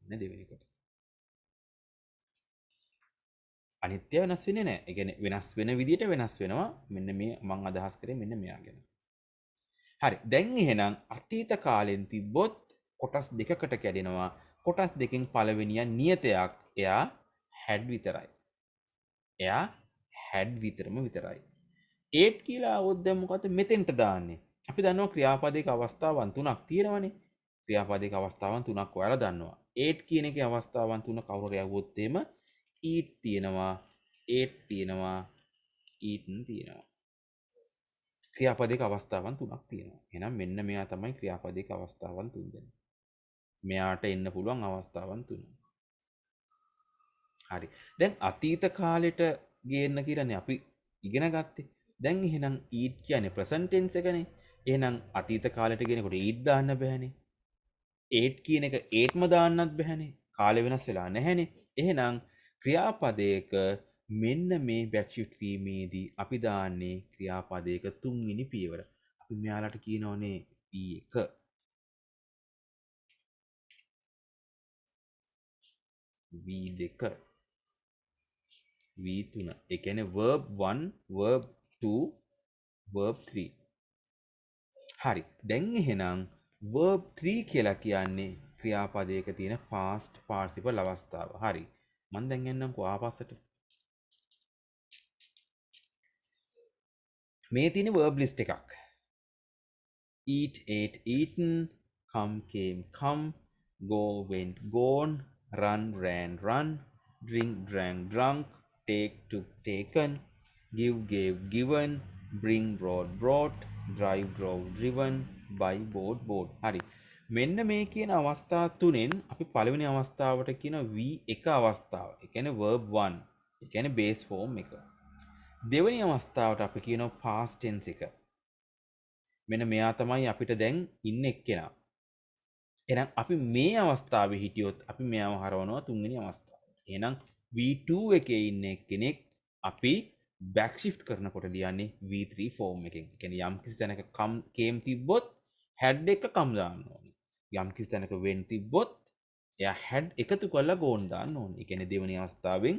මෙන්න දෙවෙනි කොටස. අනිත්‍ය වෙනස් වෙන්නේ නැහැ. ඒ කියන්නේ වෙනස් වෙන විදිහට වෙනස් වෙනවා. මෙන්න මේ මම අදහස් කරේ මෙන්න මෙයා ගැන. හරි. දැන් එහෙනම් අතීත කාලෙන් තිබ්බොත් කොටස් දෙකකට කැඩෙනවා. කොටස් දෙකෙන් පළවෙනිය නියතයක්. එයා had විතරයි. එයා had විතරම විතරයි. 8 කියලා આવොත් දැන් මොකද මෙතෙන්ට දාන්නේ? අපි දන්නවා ක්‍රියාපදයක අවස්ථාවන් තුනක් තියෙනවනේ. ක්‍රියාපදයක අවස්ථාවන් තුනක් ඔයාලා දන්නවා. 8 කියන එකේ අවස්ථාවන් තුන කවුරු හරි આવුවොත් එහෙම eat තියෙනවා, 8 තියෙනවා, eaten තියෙනවා. ක්‍රියාපදයක අවස්ථාවන් තුනක් තියෙනවා. එහෙනම් මෙන්න මෙයා තමයි ක්‍රියාපදයක අවස්ථාවන් තුන් දෙනා. මෙයාට එන්න පුළුවන් අවස්ථාවන් තුන. හරි. දැන් අතීත කාලෙට ගේන්න කියලානේ අපි ඉගෙන ගත්තේ. දැන් එහෙනම් eat කියන්නේ present tense එකනේ. එහෙනම් අතීත කාලෙට ගෙනකොට eat දාන්න බෑනේ. 8 කියන එක 8ම දාන්නත් බෑනේ. කාලය වෙනස් වෙලා නැහැනේ. එහෙනම් ක්‍රියාපදයක මෙන්න මේ back shift වීමේදී අපි දාන්නේ ක්‍රියාපදයක තුන්වෙනි පියවර. අපි මෙයාලට කියනෝනේ V1 V2 V3. ඒ කියන්නේ verb 1 verb 2 verb 3. හරි. දැන් එහෙනම් verb 3 කියලා කියන්නේ ක්‍රියාපදයක තියෙන past participle අවස්ථාව. හරි. මම දැන් යන්නම්කෝ ආපස්සට. මේ තියෙන verb list එකක්. eat, ate, eaten, come, came, come, go, went, gone, run, ran, run, drink, drank, drunk, take, took, taken, give, gave, given, bring, brought, brought, drive, drove, driven, buy, bought, bought. හරි. මෙන්න මේ කියන අවස්ථා තුනෙන් අපි පළවෙනි අවස්ථාවට කියන V1 අවස්ථාව. ඒ කියන්නේ verb 1. ඒ කියන්නේ base form එක. දෙවෙනි අවස්ථාවට අපි කියනවා past tense එක. මෙන්න මෙයා තමයි අපිට දැන් ඉන්න එක්කෙනා. එහෙනම් අපි මේ අවස්ථාවේ හිටියොත් අපි මෙයාව හරවනවා තුන්වෙනි අවස්ථාවට. එහෙනම් V2 එකේ ඉන්න එක්කෙනෙක් අපි back shift කරනකොට ලියන්නේ V3 form එකෙන්. ඒ කියන්නේ යම් කිසි තැනක come came තිබ්බොත් had එක come දාන්න ඕනේ. යම් කිසි තැනක went තිබ්බොත් එයා had එකතු කරලා gone දාන්න ඕනේ. ඒ කියන්නේ දෙවෙනි අවස්ථාවෙන්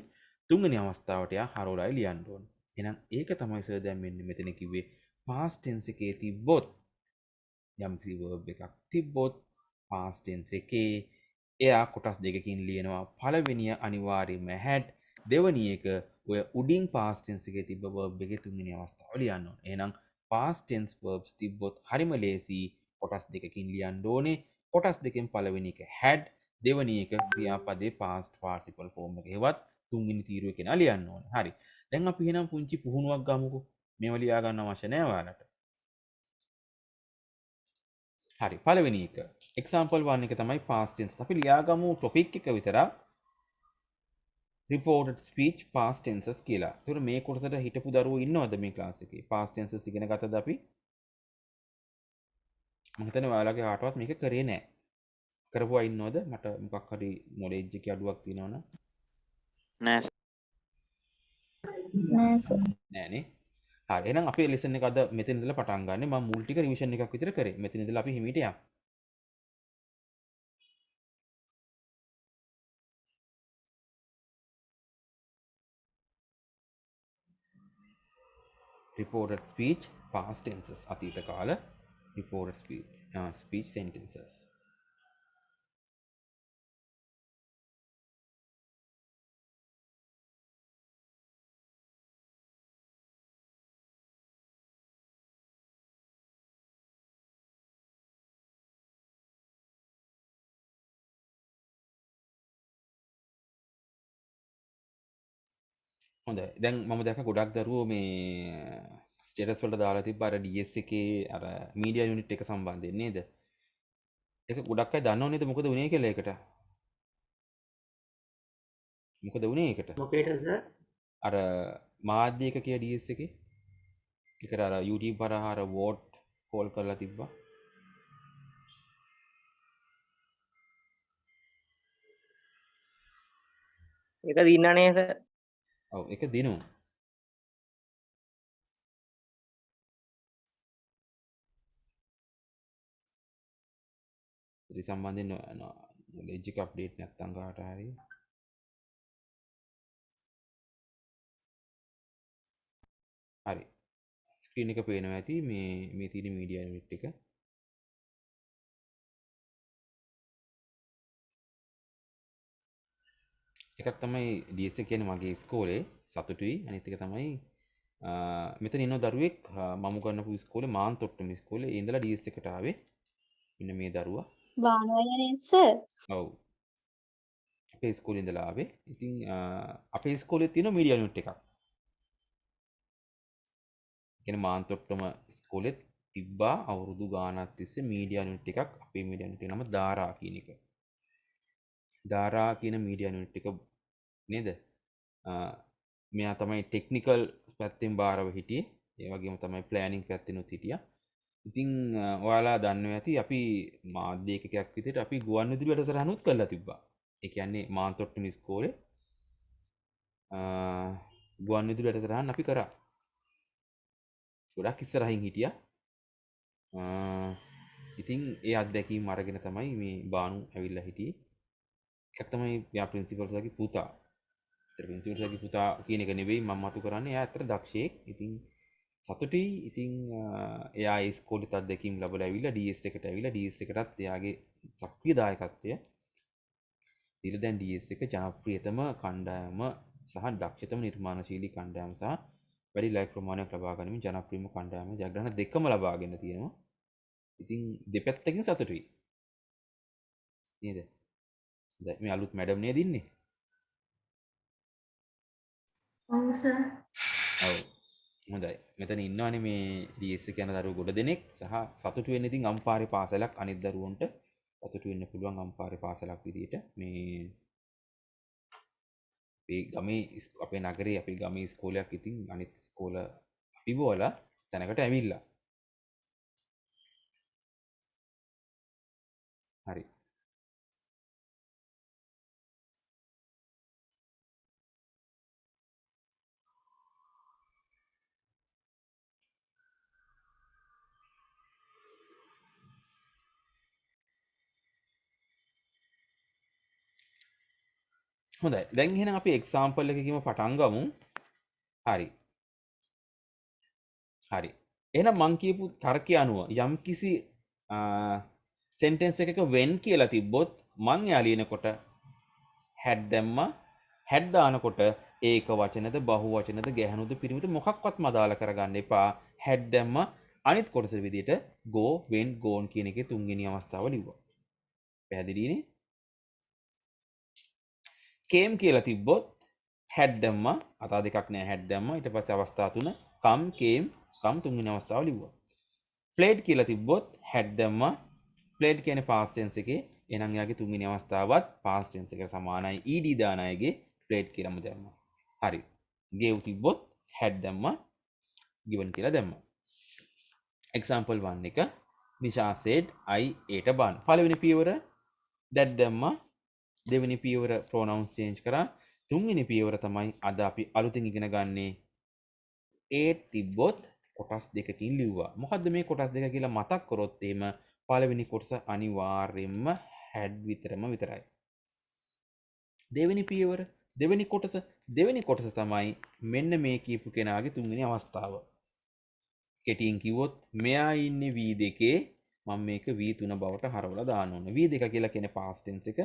තුන්වෙනි අවස්ථාවට එයා හරවලා ලියන්න ඕනේ. එහෙනම් ඒක තමයි සර් දැන් මෙන්න මෙතන කිව්වේ past tense එකේ තිබ්බොත් යම්කිසි verb එකක් තිබ්බොත් past tense එකේ එයා කොටස් දෙකකින් ලියනවා. පළවෙනිය අනිවාර්යයෙන්ම had, දෙවෙනි එක ඔය උඩින් past tense එකේ තිබ්බ verb එකේ තුන්වෙනි අවස්ථාව ලියන්න ඕනේ. එහෙනම් past tense verbs තිබ්බොත් හරිම ලේසි කොටස් දෙකකින් ලියන්න ඕනේ. කොටස් දෙකෙන් පළවෙනි එක had, දෙවෙනි එක ක්‍රියාපදයේ past participle form එක. ඒවත් තුන්වෙනි තීරුව කෙනා ලියන්න ඕනේ. හරි. දැන් අපි එහෙනම් පුංචි පුහුණුවක් ගමුකෝ. මේව ලියා ගන්න අවශ්‍ය නැහැ ඔයාලට. හරි. පළවෙනි එක. example 1 එක තමයි past tense. අපි ලියා ගමු topic එක විතරක්. reported speech past tenses කියලා. ඒතර මේ කොටසට හිටපු දරුවෝ ඉන්නවද මේ ක්ලාස් එකේ? past tenses ඉගෙන ගත්තද අපි? මම හිතන්නේ ඔයාලගේ කාටවත් මේක කරේ නැහැ. කරපුවා ඉන්නවද? මට මොකක් හරි knowledge එකේ අඩුවක් තියෙනවනම් නෑ නෑ සර්. නෑනේ. හරි. එහෙනම් අපේ lesson එක අද මෙතන ඉඳලා පටන් ගන්න. මම මුල් ටික revision එකක් විතර කරේ. මෙතන ඉඳලා අපි හිමීට යමු. reported speech past tenses අතීත කාල reported speech sentences. හොඳයි. දැන් මම දැක්ක ගොඩක් දරුවෝ මේ ස්ටේටස් වලට දාලා තිබ්බ අර DS එකේ අර මීඩියා යුනිට් එක සම්බන්ධයෙන් නේද? ඒක ගොඩක් අය දන්නව නේද මොකද වුනේ කියලා ඒකට? මොකද වුනේ ඒකට? මොකේද සර්? අර මාධ්‍ය එකකේ DS එකේ ඒකට අර YouTube හරහා අර වෝට් කෝල් කරලා තිබ්බා. ඒක දින්නනේ සර්. ඔව් ඒක දිනුවා. ඒ සම්බන්ධයෙන් knowledge එක අප්ඩේට් නැත්නම් කාට හරි හරි ස්ක්‍රීන් එක පේනවා ඇති මේ තියෙන මීඩියා යුනිට් එක. එකක් තමයි DS එක කියන්නේ මගේ ඉස්කෝලේ සතුටුයි. අනිත් එක තමයි මෙතන ඉන්න දරුවෙක් මම ගන්නපු ඉස්කෝලේ මාන්තොට්ටම ඉස්කෝලේ ඒ ඉඳලා DS එකට ආවේ. මෙන්න මේ දරුවා. බානුවයනේ සර්. ඔව්. අපේ ඉස්කෝලේ ඉඳලා ආවේ. ඉතින් අපේ ඉස්කෝලේ තියෙන මීඩියා යුනිට් එකක්. කියන්නේ මාන්තොට්ටම ඉස්කෝලේ තිබ්බා අවුරුදු ගාණක් තිස්සේ මීඩියා යුනිට් එකක්. අපේ මීඩියා යුනිට් එක නම දාරා කියන එක. දාරා කියන මීඩියා යුනිට් එක නේද? මෙයා තමයි ටෙක්නිකල් පැත්තෙන් බාරව හිටියේ. ඒ වගේම තමයි ප්ලෑනින් පැත්තෙනුත් හිටියා. ඉතින් ඔයාලා දන්නවා ඇති අපි මාධ්‍ය ඒකකයක් විදිහට අපි ගුවන්විදුලි වැඩසටහනුත් කරලා තිබ්බා. ඒ කියන්නේ මාන්තොට්ටම ඉස්කෝලේ ගුවන්විදුලි වැඩසටහන් අපි කරා. ගොඩක් ඉස්සරහින් හිටියා. ඉතින් ඒ අත්දැකීම් අරගෙන තමයි මේ බානු ඇවිල්ලා හිටියේ. ඒක තමයි යා ප්‍රින්සිපල්ස්ලාගේ පුතා. ප්‍රින්සිපල්ස්ලාගේ පුතා කියන එක නෙවෙයි මම මතු කරන්නේ. එයා ඇත්තට දක්ෂයෙක්. ඉතින් සතුටුයි. ඉතින් එයා ඒ ඉස්කෝලේත් අත්දැකීම් ලැබලා ඇවිල්ලා DS එකට ඇවිල්ලා DS එකටත් එයාගේ සක්‍රීය දායකත්වය දීලා දැන් DS එක ජනප්‍රියතම කණ්ඩායම සහ දක්ෂතම නිර්මාණශීලී කණ්ඩායම සහ වැඩි ලයික් ප්‍රමාණයක් ලබා ගැනීම ජනප්‍රියම කණ්ඩායම ජයග්‍රහණ දෙකම ලබාගෙන තියෙනවා. ඉතින් දෙපැත්තකින් සතුටුයි. නේද? දැන් මේ අලුත් මැඩම් නේද ඉන්නේ? ඔව් සර්. ඔව්. හොඳයි. මෙතන ඉන්නවනේ මේ DS එක යන දරුවෝ ගොඩ දෙනෙක් සහ සතුටු වෙන්න ඉතින් අම්පාරේ පාසලක් අනිත් දරුවන්ට සතුටු වෙන්න පුළුවන් අම්පාරේ පාසලක් විදියට මේ අපේ ගමේ අපේ නගරේ අපේ ගමේ ඉස්කෝලයක් ඉතින් අනිත් ඉස්කෝල පිබෝලා තැනකට ඇවිල්ලා. හරි. හොඳයි. දැන් එහෙනම් අපි එක්සාම්පල් එකකින්ම පටන් ගමු. හරි. හරි. එහෙනම් මං කියපු තර්කය අනුව යම්කිසි සෙන්ටෙන්ස් එකක when කියලා තිබ්බොත් මං එයා ලියනකොට had දැම්මා. had දානකොට ඒක වචනද බහු වචනද ගැහණුද පිරිමිද මොකක්වත්ම අදාළ කරගන්න එපා. had දැම්මා. අනිත් කොටස විදිහට go when gone කියන එකේ තුන්වෙනි අවස්ථාව ලිව්වා. පැහැදිලිනේ? came කියලා තිබ්බොත් had දැම්මා. අතා දෙකක් නෑ had දැම්මා. ඊට පස්සේ අවස්ථා තුන come came come තුන්වෙනි අවස්ථාව ලිව්වා. played කියලා තිබ්බොත් had දැම්මා. played කියන්නේ past tense එකේ. එහෙනම් එයාගේ තුන්වෙනි අවස්ථාවත් past tense එකට සමානයි. ed දාන අයගේ played කියලාම දැම්මා. හරි. gave තිබ්බොත් had දැම්මා. given කියලා දැම්මා. example 1 එක Nisha said I ate a bun. පළවෙනි පියවර that දැම්මා. දෙවෙනි පියවර pronouns change කරා. තුන්වෙනි පියවර තමයි අද අපි අලුතින් ඉගෙන ගන්නේ ate තිබ්බොත් කොටස් දෙකකින් ලිව්වා. මොකද්ද මේ කොටස් දෙක කියලා මතක් කරොත් එහෙම පළවෙනි කොටස අනිවාර්යයෙන්ම had විතරයි. දෙවෙනි පියවර දෙවෙනි කොටස තමයි මෙන්න මේ කියපු කෙනාගේ තුන්වෙනි අවස්ථාව. කෙටියෙන් කිව්වොත් මෙයා ඉන්නේ V2 මම මේක V3 බවට හරවලා දාන්න ඕනේ. V2 කියලා කියන්නේ past tense එක.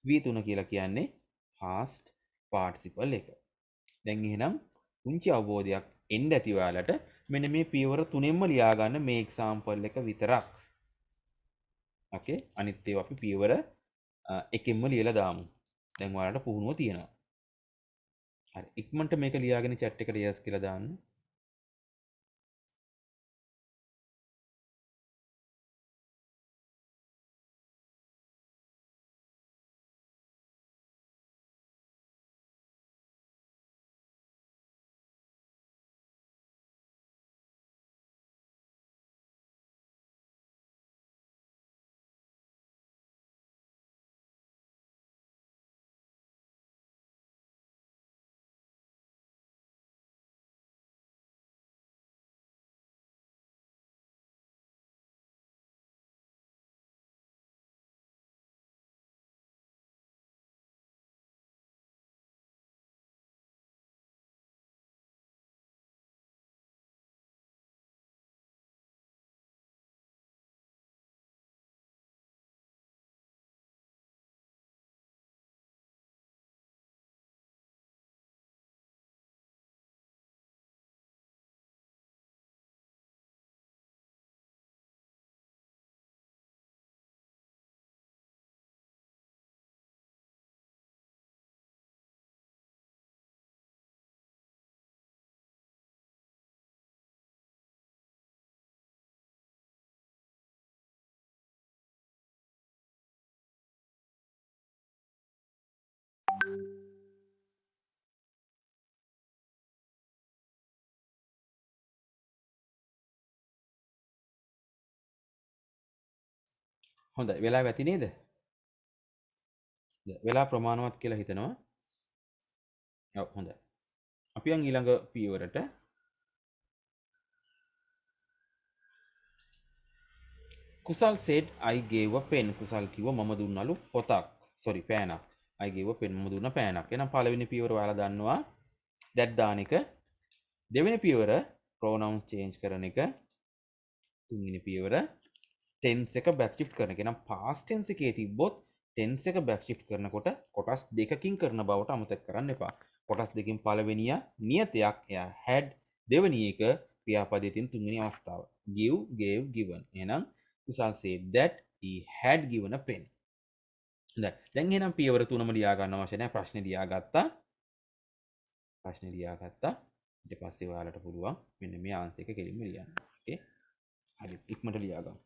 V3 කියලා කියන්නේ past participle එක. දැන් එහෙනම් පුංචි අවබෝධයක් එන්න ඇති ඔයාලට මෙන්න මේ පියවර තුනෙන්ම ලියා ගන්න මේ එක්සැම්පල් එක විතරක්. ඕකේ අනිත් ඒවා අපි පියවර එකෙන්ම ලියලා දාමු. දැන් ඔයාලට පුහුණුව තියෙනවා. හරි ඉක්මනට මේක ලියාගෙන chat එකට yes කියලා දාන්න. හොඳයි වෙලාව ඇති නේද? වෙලා ප්‍රමාණවත් කියලා හිතනවා. ඔව් හොඳයි. අපි යන් ඊළඟ පියවරට. කුසල් said I gave a pen. කුසල් කිව්ව මම දුන්නලු පොතක්. sorry පෑනක්. I gave a pen මම දුන්න පෑනක්. එහෙනම් පළවෙනි පියවර ඔයාලා දන්නවා that දාන එක. දෙවෙනි පියවර pronouns change කරන එක. තුන්වෙනි පියවර tense එක back shift කරන එක. එහෙනම් past tense එකේ තිබ්බොත් tense එක back shift කරනකොට කොටස් දෙකකින් කරන බවට අමතක කරන්න එපා. කොටස් දෙකකින් පළවෙනිය නියතයක් එයා had දෙවෙනි එක ක්‍රියාපදයේ තියෙන තුන්වෙනි අවස්ථාව. give gave given. එහෙනම් කුසල් said that he had given a pen. දැන් එහෙනම් පියවර තුනම ලියා ගන්න අවශ්‍ය නැහැ. ප්‍රශ්නේ ලියාගත්තා. ඊට පස්සේ ඔයාලට පුළුවන් මෙන්න මේ ආන්සර් එක කෙලින්ම ලියන්න. ඕකේ. හරි ඉක්මනට ලියා ගන්න.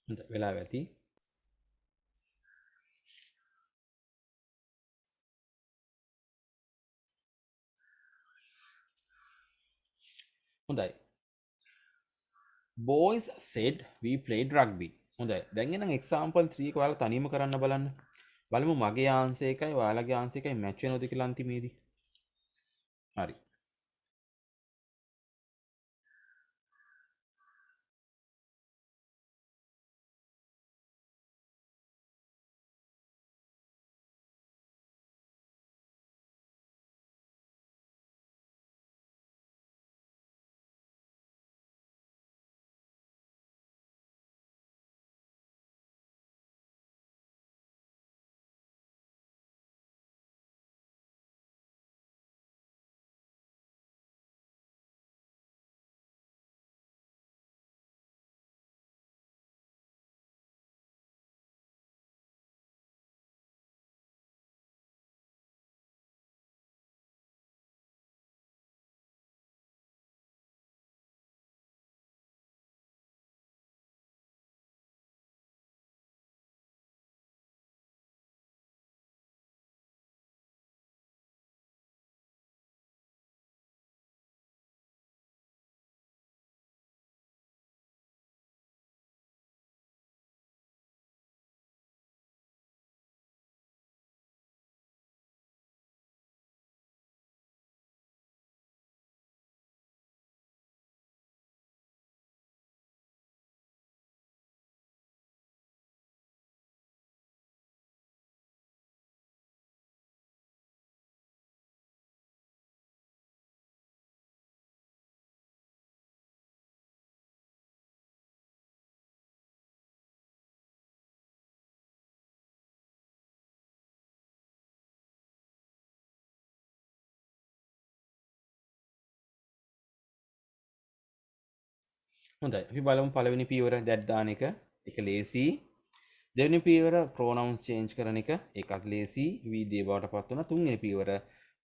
හොඳයි වෙලාව ඇති. හොඳයි. boys said we played rugby. හොඳයි. දැන් එහෙනම් example 3 එක ඔයාලා තනියම කරන්න බලන්න. බලමු මගේ ආන්සර් එකයි ඔයාලගේ ආන්සර් එකයි මැච් වෙනවද කියලා අන්තිමේදී. හරි. හොඳයි. අපි බලමු පළවෙනි පියවර that දාන එක. ඒක ලේසි. දෙවෙනි පියවර pronouns change කරන එක. ඒකත් ලේසි. we they බවට පත් වුණා. තුන්වෙනි පියවර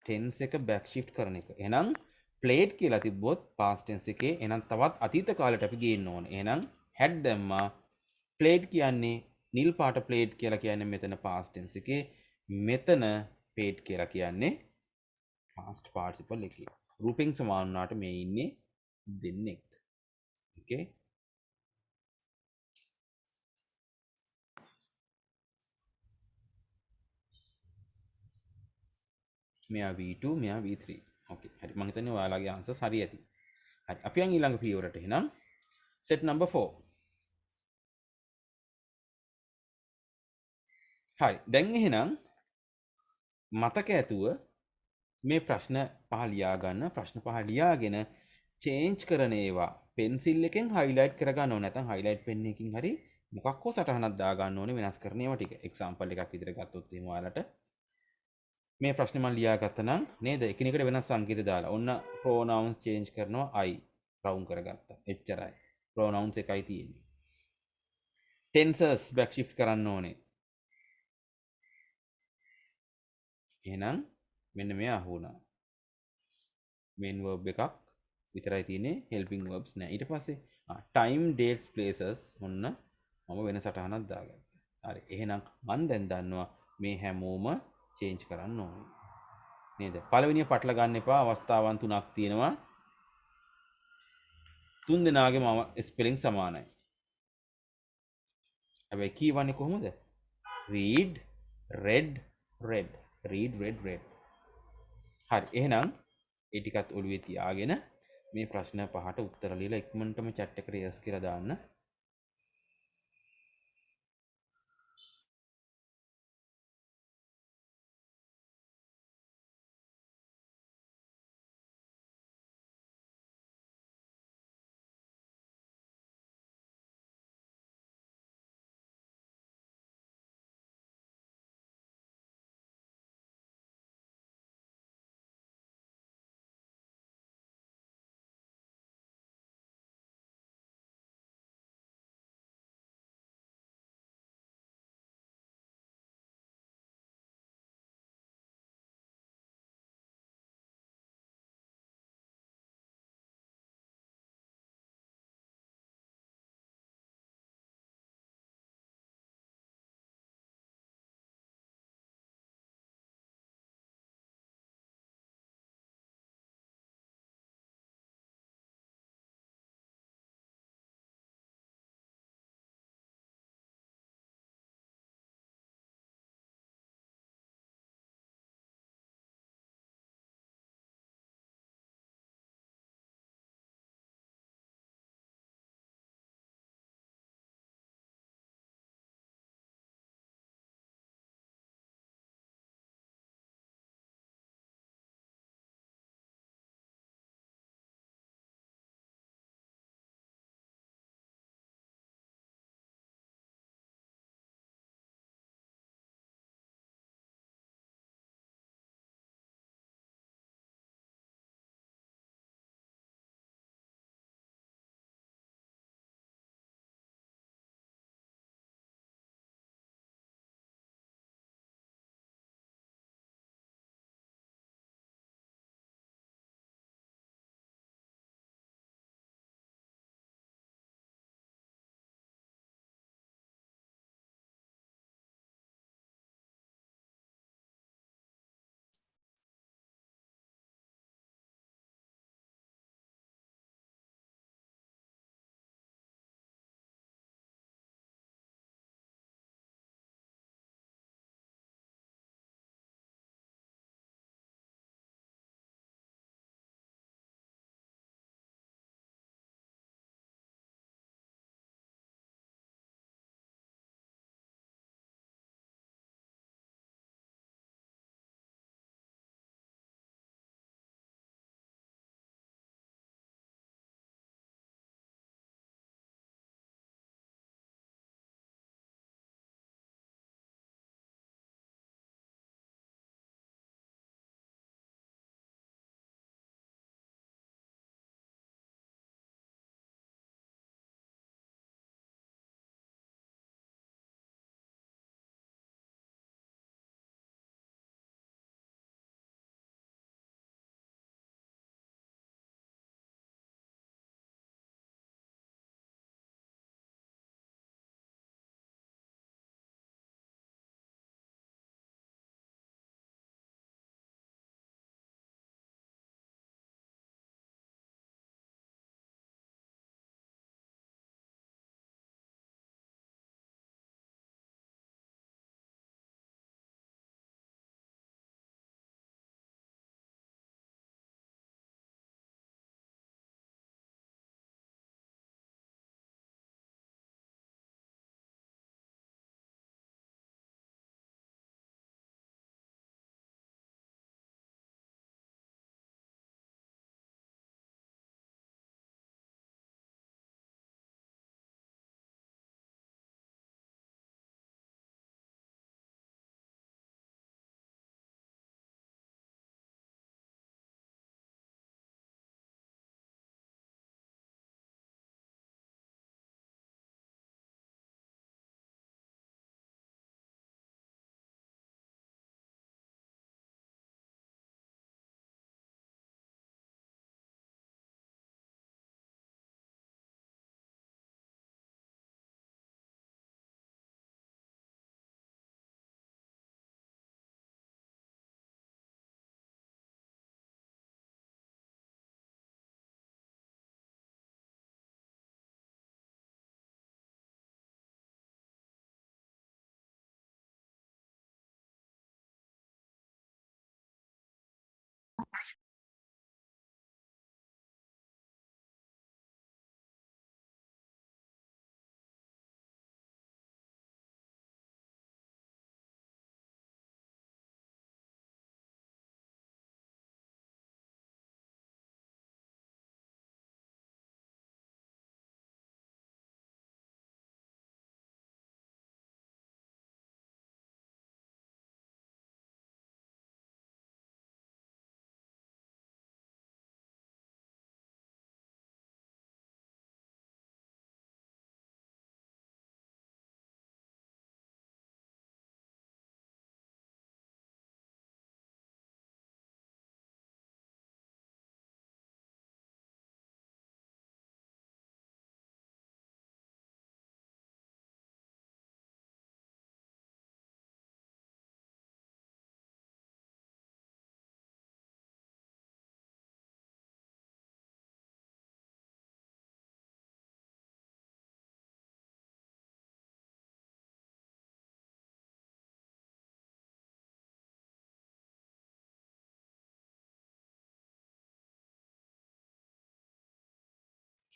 tense එක back shift කරන එක. එහෙනම් played කියලා තිබ්බොත් past tense එකේ එහෙනම් තවත් අතීත කාලයට අපි ගේන්න ඕනේ. එහෙනම් had දැම්මා. played කියන්නේ නිල් පාට played කියලා කියන්නේ මෙතන past tense එකේ. මෙතන paid කියලා කියන්නේ past participle එකේ. රූපෙන් සමාන වුණාට මේ ඉන්නේ දෙන්නෙක්. Okay. මෙයා V2 මෙයා V3. ඕකේ. හරි. මම හිතන්නේ ඔයාලගේ ආන්සර්ස් හරි ඇති. හරි. අපි යන් ඊළඟ පියවරට එහෙනම් set number 4. හරි. දැන් එහෙනම් මතක ඇතුව මේ ප්‍රශ්න පහ ලියා ගන්න. ප්‍රශ්න පහ ලියාගෙන change කරන ඒවා pencil එකෙන් highlight කරගන්න ඕනේ. නැත්නම් highlight pen එකකින් හරි මොකක් හෝ සටහනක් දා ගන්න ඕනේ වෙනස් කරන ඒවා ටික. example එකක් විදිහට ගත්තොත් එහෙම ඔයාලට මේ ප්‍රශ්නේ මම ලියාගත්තා නම් නේද? එකිනෙකට වෙනස් සංකේත දාලා. ඔන්න pronouns change කරනවා I round කරගත්තා. එච්චරයි. pronouns එකයි තියෙන්නේ. tenses back shift කරන්න ඕනේ. එහෙනම් මෙන්න මේ අහුණා. main verb එකක් විතරයි තියෙන්නේ helping verbs නෑ. ඊට පස්සේ time dates places ඔන්න මම වෙන සටහනක් දාගත්තා. හරි. එහෙනම් මම දැන් දන්නවා මේ හැමෝම change කරන්න ඕනේ. නේද? පළවෙනිය පටල ගන්න එපා. අවස්ථාවන් තුනක් තියෙනවා. තුන් දෙනාගේම ස්පෙලිං සමානයි. හැබැයි කියවන්නේ කොහොමද? read, read, read. read, read, read. හරි. එහෙනම් ඒ ටිකත් ඔළුවේ තියාගෙන මේ ප්‍රශ්න පහට උත්තර ලියලා ඉක්මනටම chat එකට yes කියලා දාන්න.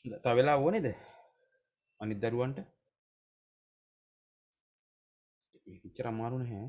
තව වෙලා ඕනේද අනිත් දරුවන්ට? මේක එච්චර අමාරු නැහැ.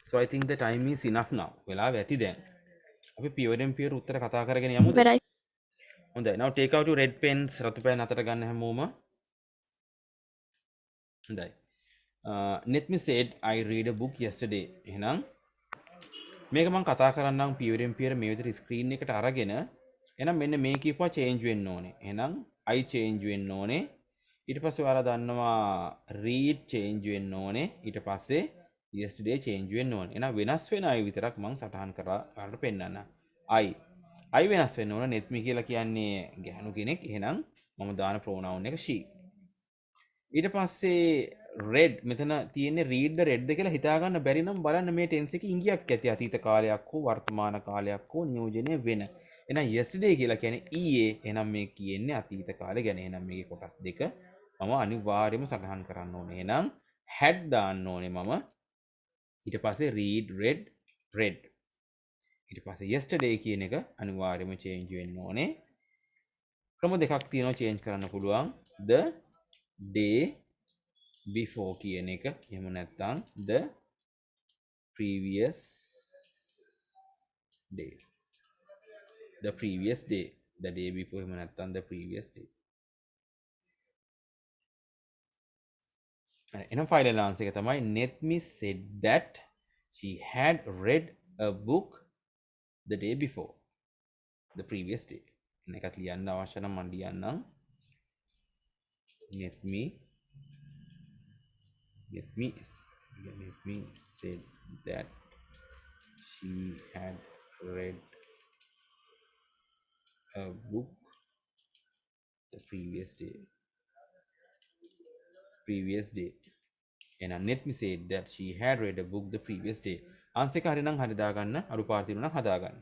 So I think the time is enough now. වෙලාව ඇති දැන්. අපි pure and pure උත්තර කතා කරගෙන යමුද? ඉවරයි. හොඳයි. Now take out your red pens. රතු පෑන් අතට ගන්න හැමෝම. හොඳයි. Let me said I read a book yesterday. එහෙනම් මේක මම කතා කරන්නම් pure and pure මේ විදිහට screen එකට අරගෙන එහෙනම් මෙන්න මේ කීපුවා change වෙන්න ඕනේ. එහෙනම් I change වෙන්න ඕනේ. ඊට පස්සේ ඔයාලා දන්නවා read change වෙන්න ඕනේ. ඊට පස්සේ yesterday change වෙන්න ඕනේ. එහෙනම් වෙනස් වෙන අය විතරක් මම සටහන් කරලා ඔයාලට පෙන්නන්න. I වෙනස් වෙන්න ඕන. net me කියලා කියන්නේ ගැහණු කෙනෙක්. එහෙනම් මම දාන pronoun එක she. ඊට පස්සේ red මෙතන තියෙන්නේ read the red කියලා හිතා ගන්න බැරි නම් බලන්න මේ tense එකේ ඉංගියක් ඇති අතීත කාලයක් හෝ වර්තමාන කාලයක් හෝ නියෝජනය වෙන. එහෙනම් yesterday කියලා කියන්නේ ඊයේ. එහෙනම් මේ කියන්නේ අතීත කාලය ගැන. එහෙනම් මේකේ කොටස් දෙක මම අනිවාර්යයෙන්ම සටහන් කරන්න ඕනේ. එහෙනම් had දාන්න ඕනේ මම. ඊට පස්සේ read read. ඊට පස්සේ yesterday කියන එක අනිවාර්යයෙන්ම change වෙන්න ඕනේ. ක්‍රම දෙකක් තියෙනවා change කරන්න පුළුවන්. the day before කියන එක. එහෙම නැත්නම් the previous day. The previous day. The day before එහෙම නැත්නම් the previous day. එනම් ෆයිනල් ආන්සර් එක තමයි Netmi said that she had read a book the day before. The previous day. එකත් ලියන්න අවශ්‍ය නම් මම ලියන්නම්. Netmi said that she had read a book the previous day. එහෙනම් Netmi said that she had read a book the previous day. Answer එක හරි නම් හරි දාගන්න, අඩු පාඩු තියෙනවා නම් හදාගන්න.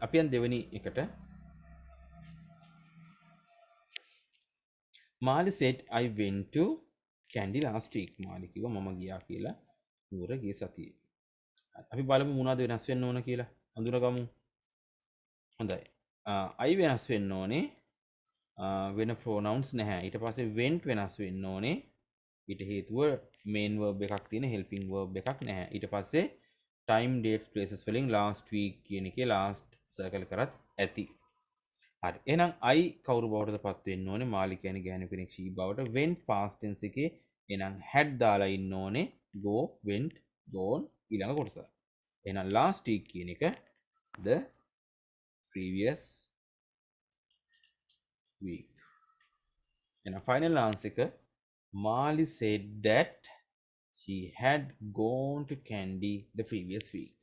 අපි යන් දෙවෙනි එකට. Mali said I went to Candy last week. Mali කිව්වා මම ගියා කියලා නුවර ගිය සතියේ. අපි බලමු මොනවද වෙනස් වෙන්න ඕන කියලා අඳුනගමු. හොඳයි. I වෙනස් වෙන්න ඕනේ. වෙන pronouns නැහැ. ඊට පස්සේ went වෙනස් වෙන්න ඕනේ. ඊට හේතුව main verb එකක් තියෙන helping verb එකක් නැහැ. ඊට පස්සේ time dates places වලින් last week කියන එකේ last circle කරත් ඇති. හරි. එහෙනම් I කවුරු බවටද පත් වෙන්න ඕනේ? මාලි කියන්නේ ගෑනු කෙනෙක් she බවට. went past tense එකේ එහෙනම් had දාලා ඉන්න ඕනේ. go went gone ඊළඟ කොටස. එහෙනම් last week කියන එක the previous week. එහෙනම් final answer එක Mali said that she had gone to Candy the previous week.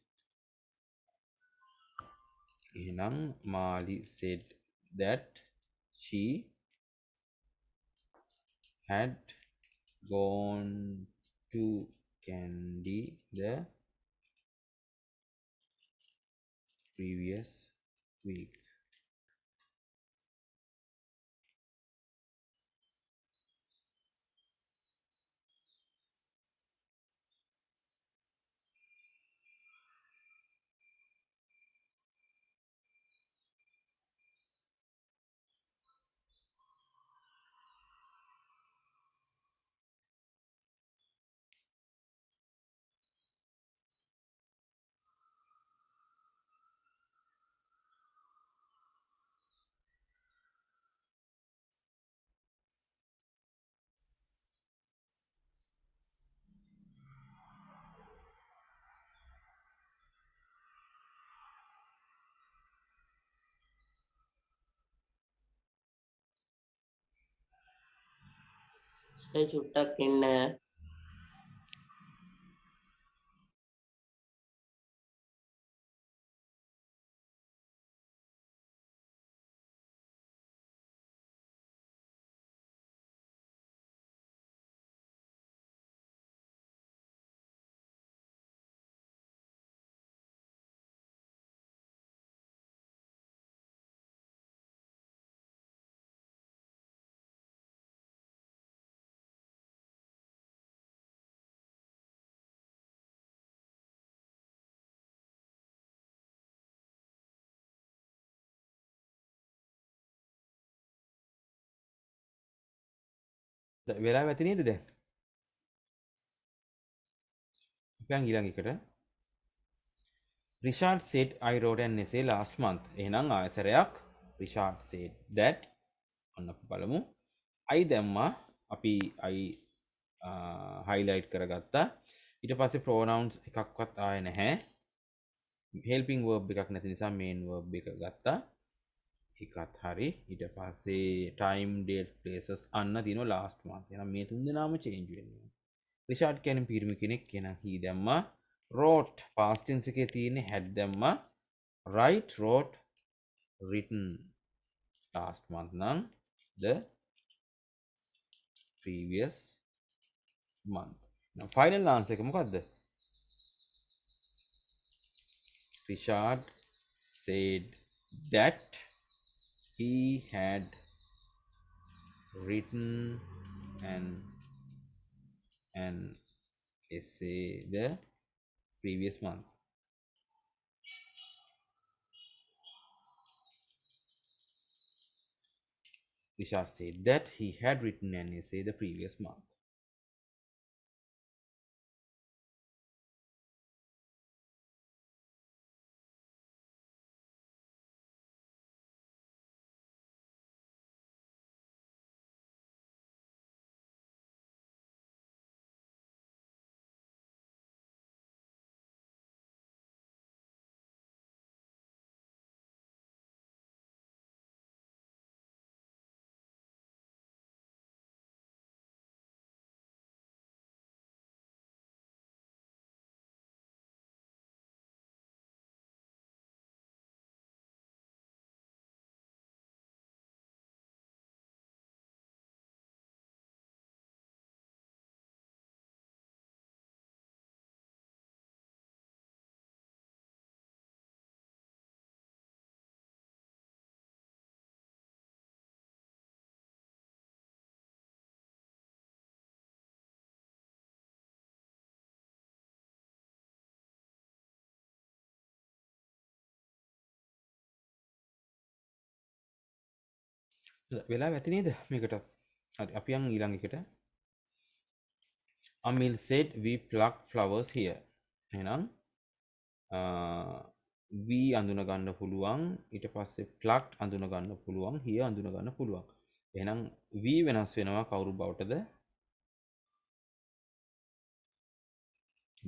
එහෙනම් Mali said that she had gone to Candy the previous week. Sir චුට්ටක් ඉන්න වෙලා ඇති නේද දැන්? අපි ඊළඟ එකට Richard said I wrote an essay last month. එහෙනම් ආයතරයක් Richard said that ඔන්න අපි බලමු. I දැම්මා අපි I highlight කරගත්තා. ඊට පස්සේ pronouns එකක්වත් ආයේ නැහැ. helping verb එකක් නැති නිසා main verb එක ගත්තා. එකත් හරි. ඊට පස්සේ time dates places අන්න තියෙනවා last month. එහෙනම් මේ තුන් දෙනාම change වෙනවා. Richard කියන්නේ පිරිමි කෙනෙක්. එහෙනම් he දැම්මා. wrote past tense එකේ තියෙන්නේ had දැම්මා. write wrote written last month නම් the previous month. Now final answer එක මොකද්ද? Richard said that he had written an essay the previous month. Richard said that he had written an essay the previous month. වෙලා ඇති නේද මේකට? හරි අපි යන් ඊළඟ එකට. Amil said we plucked flowers here. එහෙනම් we අඳුන ගන්න පුළුවන්. ඊට පස්සේ plucked අඳුන ගන්න පුළුවන්. here අඳුන ගන්න පුළුවන්. එහෙනම් we වෙනස් වෙනවා කවුරු බවටද?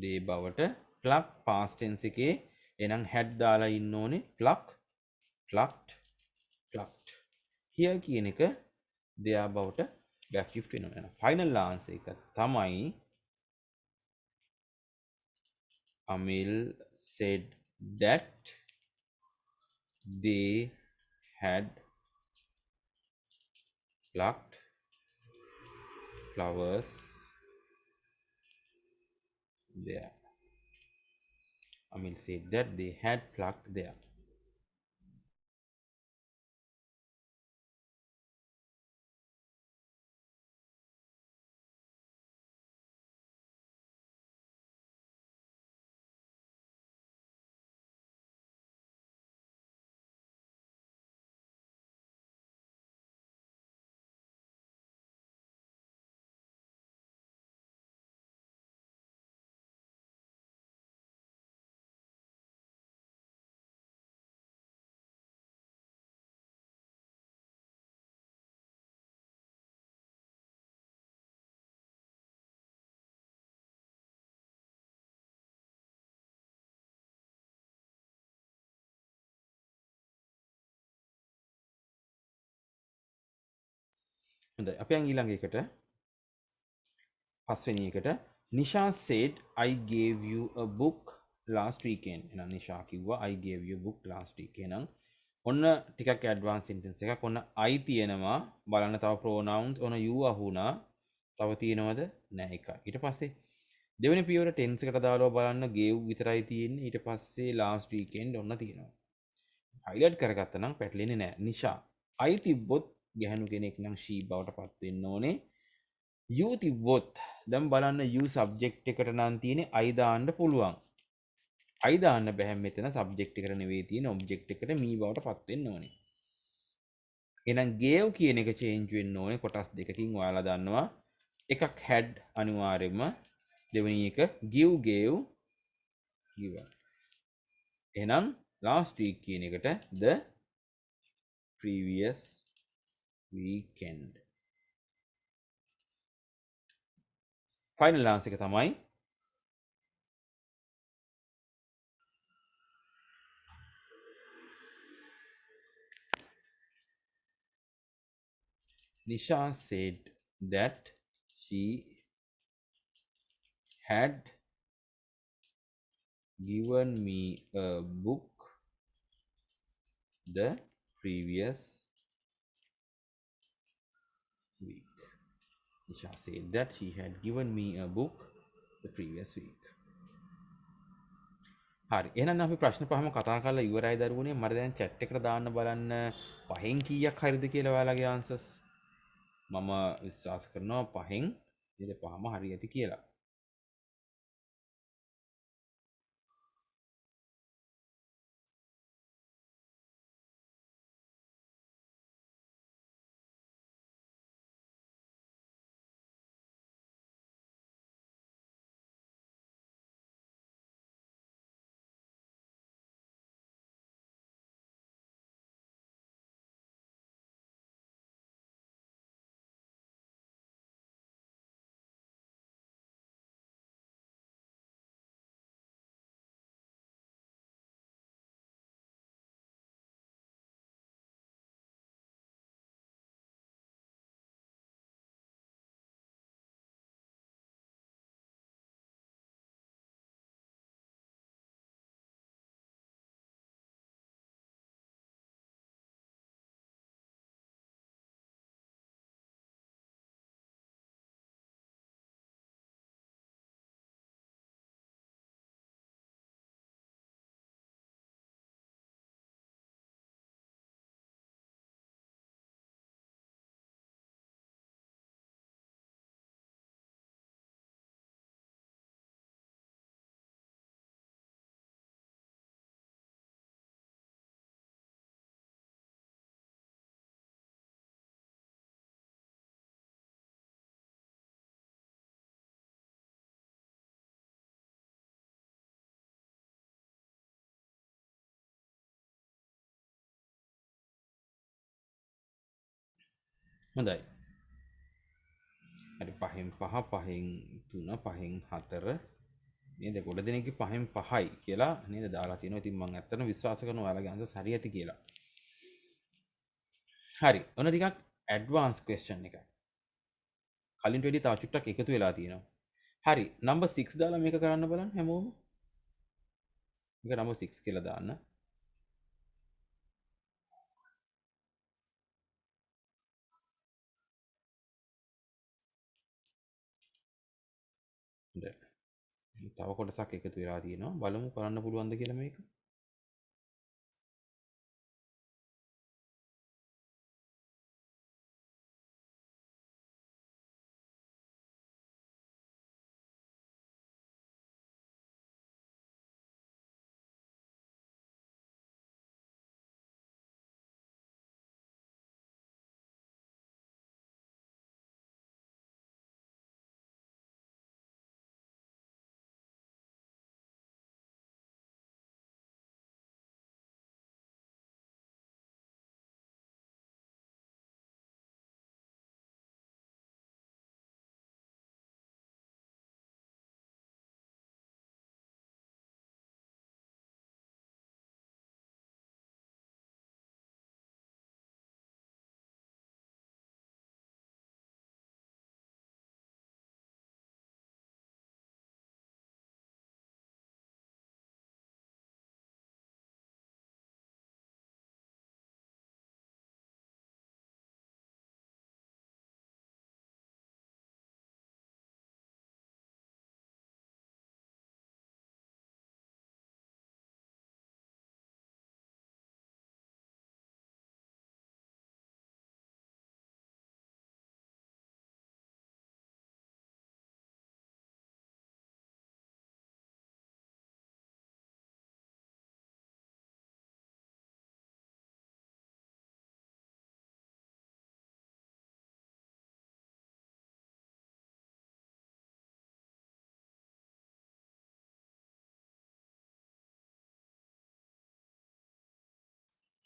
they බවට. pluck past tense එකේ එහෙනම් had දාලා ඉන්න ඕනේ. pluck plucked plucked. here කියන එක their බවට back shift වෙනවා. එහෙනම් final answer එක තමයි Amil said that they had plucked flowers there. Amil said that they had plucked there. හොඳයි අපි යන් ඊළඟ එකට. පස්වෙනි එකට Nisha said I gave you a book last weekend. එහෙනම් Nisha කිව්වා I gave you a book last week. එහෙනම් ඔන්න ටිකක් ඇඩ්වාන්ස් සෙන්ටෙන්ස් එකක්. ඔන්න I තියෙනවා. බලන්න තව pronouns ඔන්න you අහුණා. තව තියෙනවද? නැහැ එකයි. ඊට පස්සේ දෙවෙනි පියවර tense එකට දාලා බලන්න gave විතරයි තියෙන්නේ. ඊට පස්සේ last weekend ඔන්න තියෙනවා. highlight කරගත්තා නම් පැටලෙන්නේ නැහැ. Nisha I තිබ්බොත් ගැහණු කෙනෙක් නම් she බවට පත් වෙන්න ඕනේ. you තිබ්බොත් දැන් බලන්න you subject එකට නම් තියෙන්නේ I දාන්න පුළුවන්. I දාන්න බෑ මෙතන subject එකට නෙවෙයි තියෙන object එකට me බවට පත් වෙන්න ඕනේ. එහෙනම් gave කියන එක change වෙන්න ඕනේ කොටස් දෙකකින් ඔයාලා දන්නවා. එකක් had අනිවාර්යයෙන්ම දෙවෙනි එක give gave given. එහෙනම් last week කියන එකට the previous weekend. final answer එක තමයි Nisha said that she had given me a book the previous week. Nisha said that she had given me a book the previous week. හරි එහෙනම් අපි ප්‍රශ්න පහම කතා කරලා ඉවරයි දරුවනේ. මට දැන් chat එකට දාන්න බලන්න පහෙන් කීයක් හරිද කියලා ඔයාලගේ answers. මම විශ්වාස කරනවා පහෙන් ඉතින් පහම හරි ඇති කියලා. හොඳයි. හරි පහෙන් පහ පහෙන් තුන පහෙන් හතර නේද? ගොඩ දෙනෙක්ගේ පහෙන් පහයි කියලා නේද දාලා තියෙනවා. ඉතින් මම ඇත්තටම විශ්වාස කරනවා ඔයාලගේ answers හරි ඇති කියලා. හරි. ඔන්න ටිකක් advanced question එකක්. කලින්ට වැඩි තව චුට්ටක් එකතු වෙලා තියෙනවා. හරි. number 6 දාලා මේක කරන්න බලන්න හැමෝම. මේක number 6 කියලා දාන්න. තව කොටසක් එකතු වෙලා තියෙනවා. බලමු කරන්න පුළුවන්ද කියලා මේක.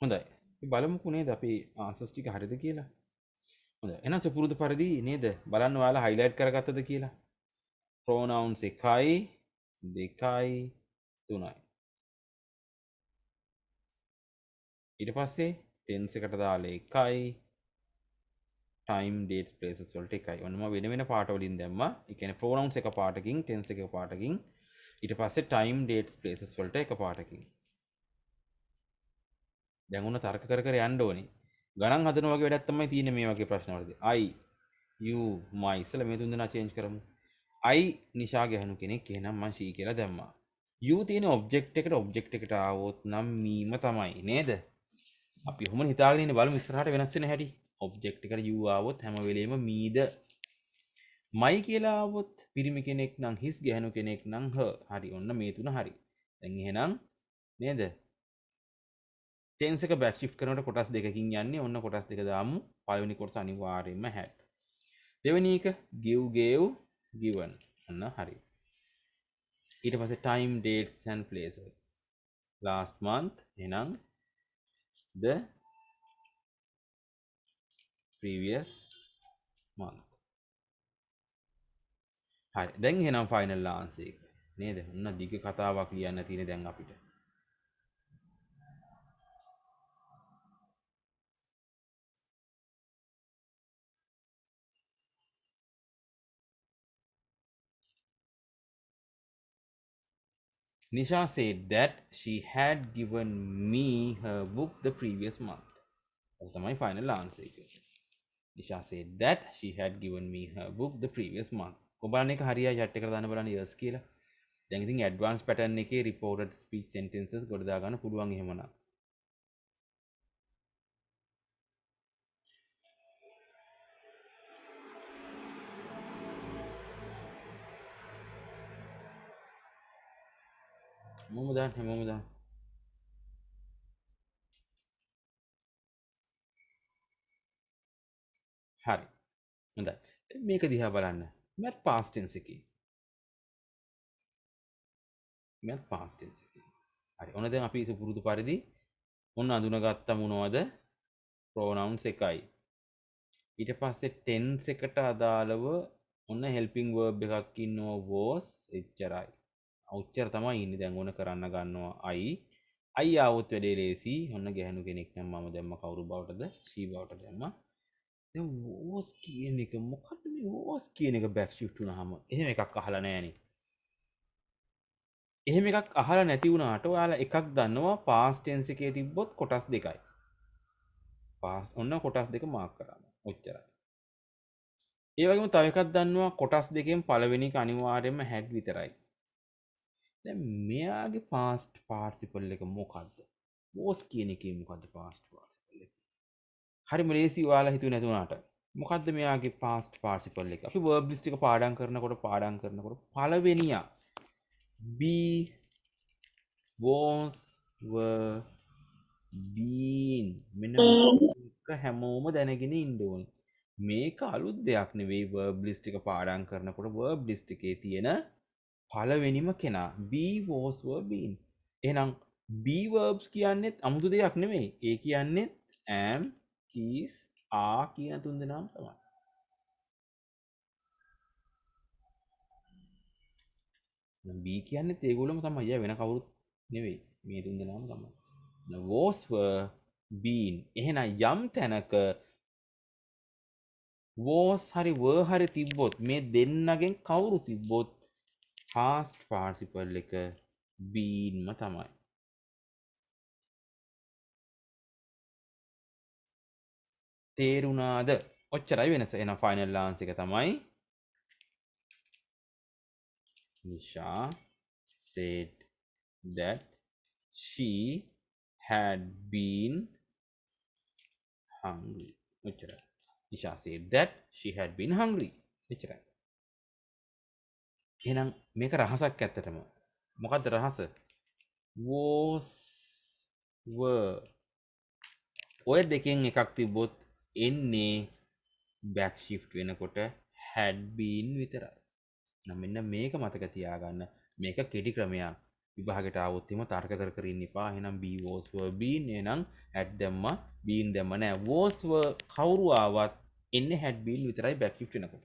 හොඳයි. අපි බලමුකෝ නේද අපි ආන්සර්ස් ටික හරිද කියලා. හොඳයි. එහෙනම් සුපුරුදු පරිදි නේද බලන්න ඔයාලා highlight කරගත්තද කියලා. pronouns 1යි 2යි 3යි. ඊට පස්සේ tense එකට දාලා 1යි time dates places වලට 1යි. ඔන්න මම වෙන වෙන පාට වලින් දැම්මා. ඒ කියන්නේ pronouns එක පාටකින් tense එක පාටකින් ඊට පස්සේ time dates places වලට එක පාටකින්. දැන් උන්න තර්ක කර කර යන්න ඕනේ. ගණන් හදන වගේ වැඩක් තමයි තියෙන්නේ මේ වගේ ප්‍රශ්න වලදී. I you my ඉස්සලා මේ තුන් දෙනා change කරමු. I නිෂා ගැහණු කෙනෙක් එහෙනම් මම she කියලා දැම්මා. you තියෙන object එකට ආවොත් නම් මීම තමයි නේද? අපි ඔහොම හිතාගෙන ඉන්නේ බලමු ඉස්සරහට වෙනස් වෙන හැටි. object එකට you ආවොත් හැම වෙලෙම මීද. my කියලා ආවොත් පිරිමි කෙනෙක් නම් his ගැහණු කෙනෙක් නම් her. හරි ඔන්න මේ තුන හරි. දැන් එහෙනම් නේද? tense එක back shift කරනකොට කොටස් දෙකකින් යන්නේ. ඔන්න කොටස් දෙක දාමු. පළවෙනි කොටස අනිවාර්යයෙන්ම had. දෙවෙනි එක give gave given. ඔන්න හරි. ඊට පස්සේ time dates and places. last month එහෙනම් the previous month. හරි. දැන් එහෙනම් final answer එක. නේද? ඔන්න දිග කතාවක් ලියන්න තියෙන දැන් අපිට. Nisha said that she had given me her book the previous month. ඔක තමයි final answer එක. Nisha said that she had given me her book the previous month. ඔබ එක හරියයි chat එකට දාන්න බලන්න yes කියලා. දැන් ඉතින් advanced pattern එකේ reported speech sentences ගොඩ දා ගන්න පුළුවන් එහෙමනම්. හැමෝම දාන්න. හරි. හොඳයි. මේක දිහා බලන්න. මත් past tense එකේ. හරි. ඔන්න දැන් අපි සුපුරුදු පරිදි ඔන්න අඳුනගත්ත මොනවද? pronouns එකයි. ඊට පස්සේ tense එකට අදාළව ඔන්න helping verb එකක් ඉන්නවා was එච්චරයි. ඔච්චර තමයි ඉන්නේ. දැන් ඕන කරන්න ගන්නවා I ආවොත් වැඩේ ලේසි. ඔන්න ගැහණු කෙනෙක් නම් මම දැම්ම කවුරු බවටද? she බවට දැම්මා. දැන් was කියන එක මොකද්ද මේ was කියන එක back shift වුණාම එහෙම එකක් අහලා නැහැනේ. එහෙම එකක් අහලා නැති වුණාට ඔයාලා එකක් දන්නවා past tense එකේ තිබ්බොත් කොටස් දෙකයි. past ඔන්න කොටස් දෙක මාක් කරාම. ඔච්චරයි. ඒ වගේම තව එකක් දන්නවා කොටස් දෙකෙන් පළවෙනි එක අනිවාර්යයෙන්ම had විතරයි. දැන් මෙයාගේ past participle එක මොකද්ද? was කියන එකේ මොකද්ද past participle එක? හරිම ලේසි ඔයාලා හිතුවේ නැති වුණාට. මොකද්ද මෙයාගේ past participle එක? අපි verb list එක පාඩම් කරනකොට පළවෙනියා be was were been මෙන්න මේක හැමෝම දැනගෙන ඉන්න ඕනේ. මේක අලුත් දෙයක් නෙවෙයි verb list එක පාඩම් කරනකොට verb list එකේ තියෙන පළවෙනිම කෙනා be was were been. එහෙනම් be verbs කියන්නේත් 아무තු දෙයක් නෙවෙයි. ඒ කියන්නේ am is are කියන තුන් දෙනාම තමයි. දැන් be කියන්නේත් ඒගොල්ලෝම තමයි. යා වෙන කවුරුත් නෙවෙයි. මේ තුන් දෙනාම තමයි. was were been. එහෙනම් යම් තැනක was හරි were හරි තිබ්බොත් මේ දෙන්නගෙන් කවුරු තිබ්බොත් past participle එක beenම තමයි. තේරුණාද? ඔච්චරයි වෙනස. එහෙනම් final answer එක තමයි Nisha said that she had been hungry. ඔච්චරයි. Nisha said that she had been hungry. ඔච්චරයි. එහෙනම් මේක රහසක් ඇත්තටම. මොකද්ද රහස? was were ඔය දෙකෙන් එකක් තිබ්බොත් එන්නේ back shift වෙනකොට had been විතරයි. නම් මෙන්න මේක මතක තියාගන්න. මේක කෙටි ක්‍රමයක්. විභාගයට ආවොත් එහෙම තර්ක කර කර ඉන්න එපා. එහෙනම් be was were been එහෙනම් had දැම්මා been දැම්ම නෑ. was were කවුරු ආවත් එන්නේ had been විතරයි back shift වෙනකොට.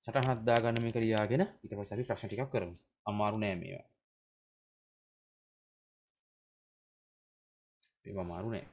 සටහනක් දාගන්න මේක ලියාගෙන ඊට පස්සේ අපි ප්‍රශ්න ටිකක් කරමු. අමාරු නෑ මේවා. මේවා අමාරු නෑ.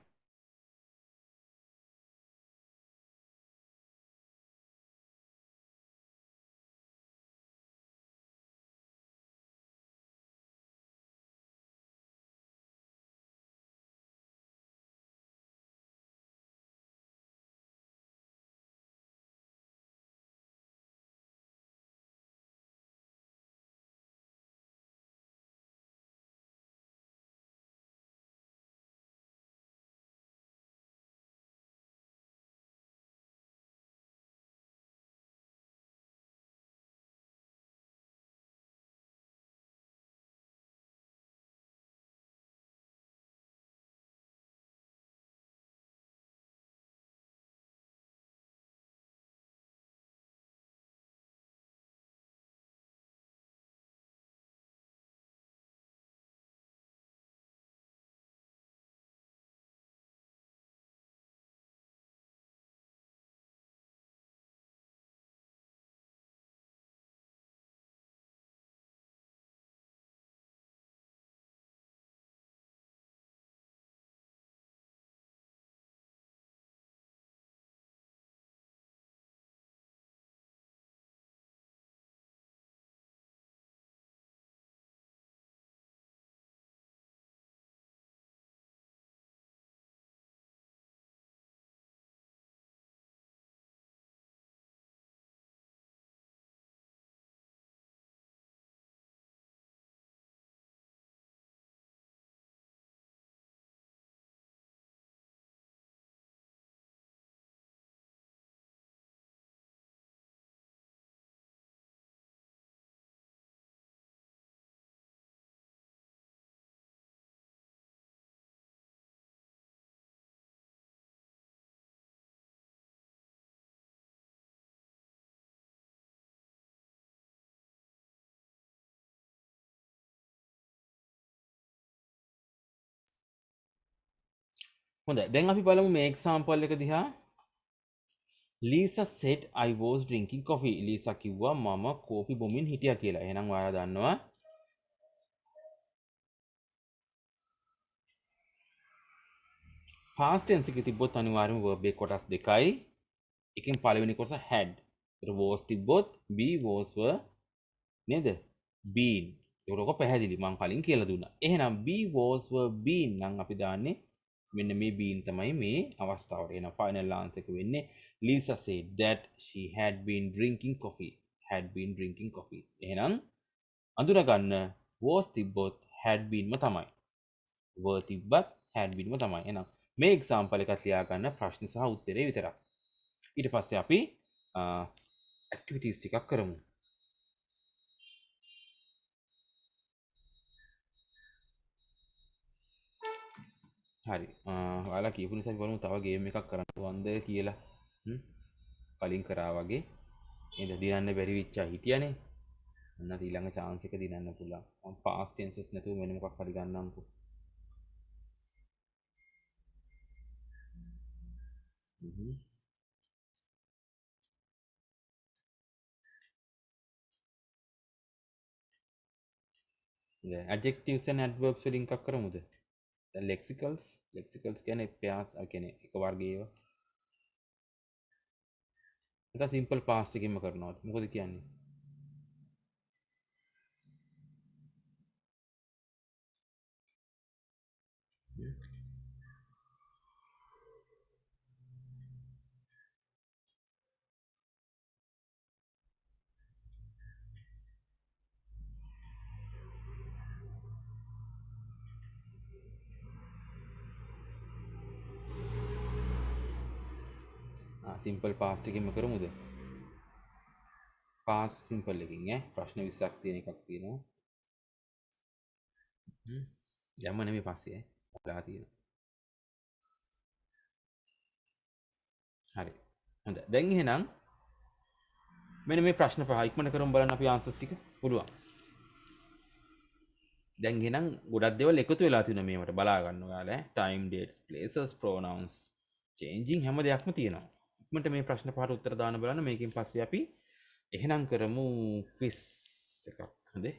හොඳයි. දැන් අපි බලමු මේ එක්සැම්පල් එක දිහා. Lisa said I was drinking coffee. Lisa කිව්වා මම කෝපි බොමින් හිටියා කියලා. එහෙනම් ඔයාලා දන්නවා past tense එකේ තිබ්බොත් අනිවාර්යයෙන්ම verb එක කොටස් දෙකයි. එකෙන් පළවෙනි කොටස had. ඒතර was තිබ්බොත් be was were නේද? been. ඒක ඔක පැහැදිලි මම කලින් කියලා දුන්නා. එහෙනම් be was were been නම් අපි දාන්නේ මෙන්න මේ been තමයි මේ අවස්ථාවට. එහෙනම් final answer එක වෙන්නේ Lisa said that she had been drinking coffee. Had been drinking coffee. එහෙනම් අඳුනගන්න was තිබ්බොත් had been ම තමයි. were තිබ්බත් had been ම තමයි. එහෙනම් මේ example එකත් ලියාගන්න ප්‍රශ්න සහ උත්තරේ විතරක්. ඊට පස්සේ අපි activities ටිකක් කරමු. හරි. ඔයාලා කියපු නිසා අපි බලමු තව ගේම් එකක් කරන්න පුළුවන්ද කියලා. කලින් කරා වගේ. නේද? දිනන්න බැරි වෙච්ච හිටියනේ. අන්න ඊළඟ chance එක දිනන්න පුළුවන්. මම past tenses නැතුව වෙන මොකක් හරි ගන්නම්කෝ. adjectives and adverbs වලින් එකක් කරමුද? දැන් lexicals කියන්නේ pairs කියන්නේ එක වර්ගයේ ඒවා. ඒක simple past එකකින්ම කරනවා. මොකද කියන්නේ? simple past එකකින්ම කරමුද? past simple එකකින් ප්‍රශ්න 20ක් තියෙන එකක් තියෙනවා. යම්ම නෙමෙයි පස්සේ ලා තියෙනවා. හරි. හොඳයි. දැන් එහෙනම් මෙන්න මේ ප්‍රශ්න පහ ඉක්මනට කරමු බලන්න අපි ආන්සර්ස් ටික පුළුවන්. දැන් එහෙනම් ගොඩක් දේවල් එකතු වෙලා තියෙනවා මේවට බලා ගන්න ඔයාලා time dates places pronouns changing හැම දෙයක්ම තියෙනවා. ඉක්මනට මේ ප්‍රශ්න පහට උත්තර දාන්න බලන්න මේකෙන් පස්සේ අපි එහෙනම් කරමු quiz එකක්. හොඳේ.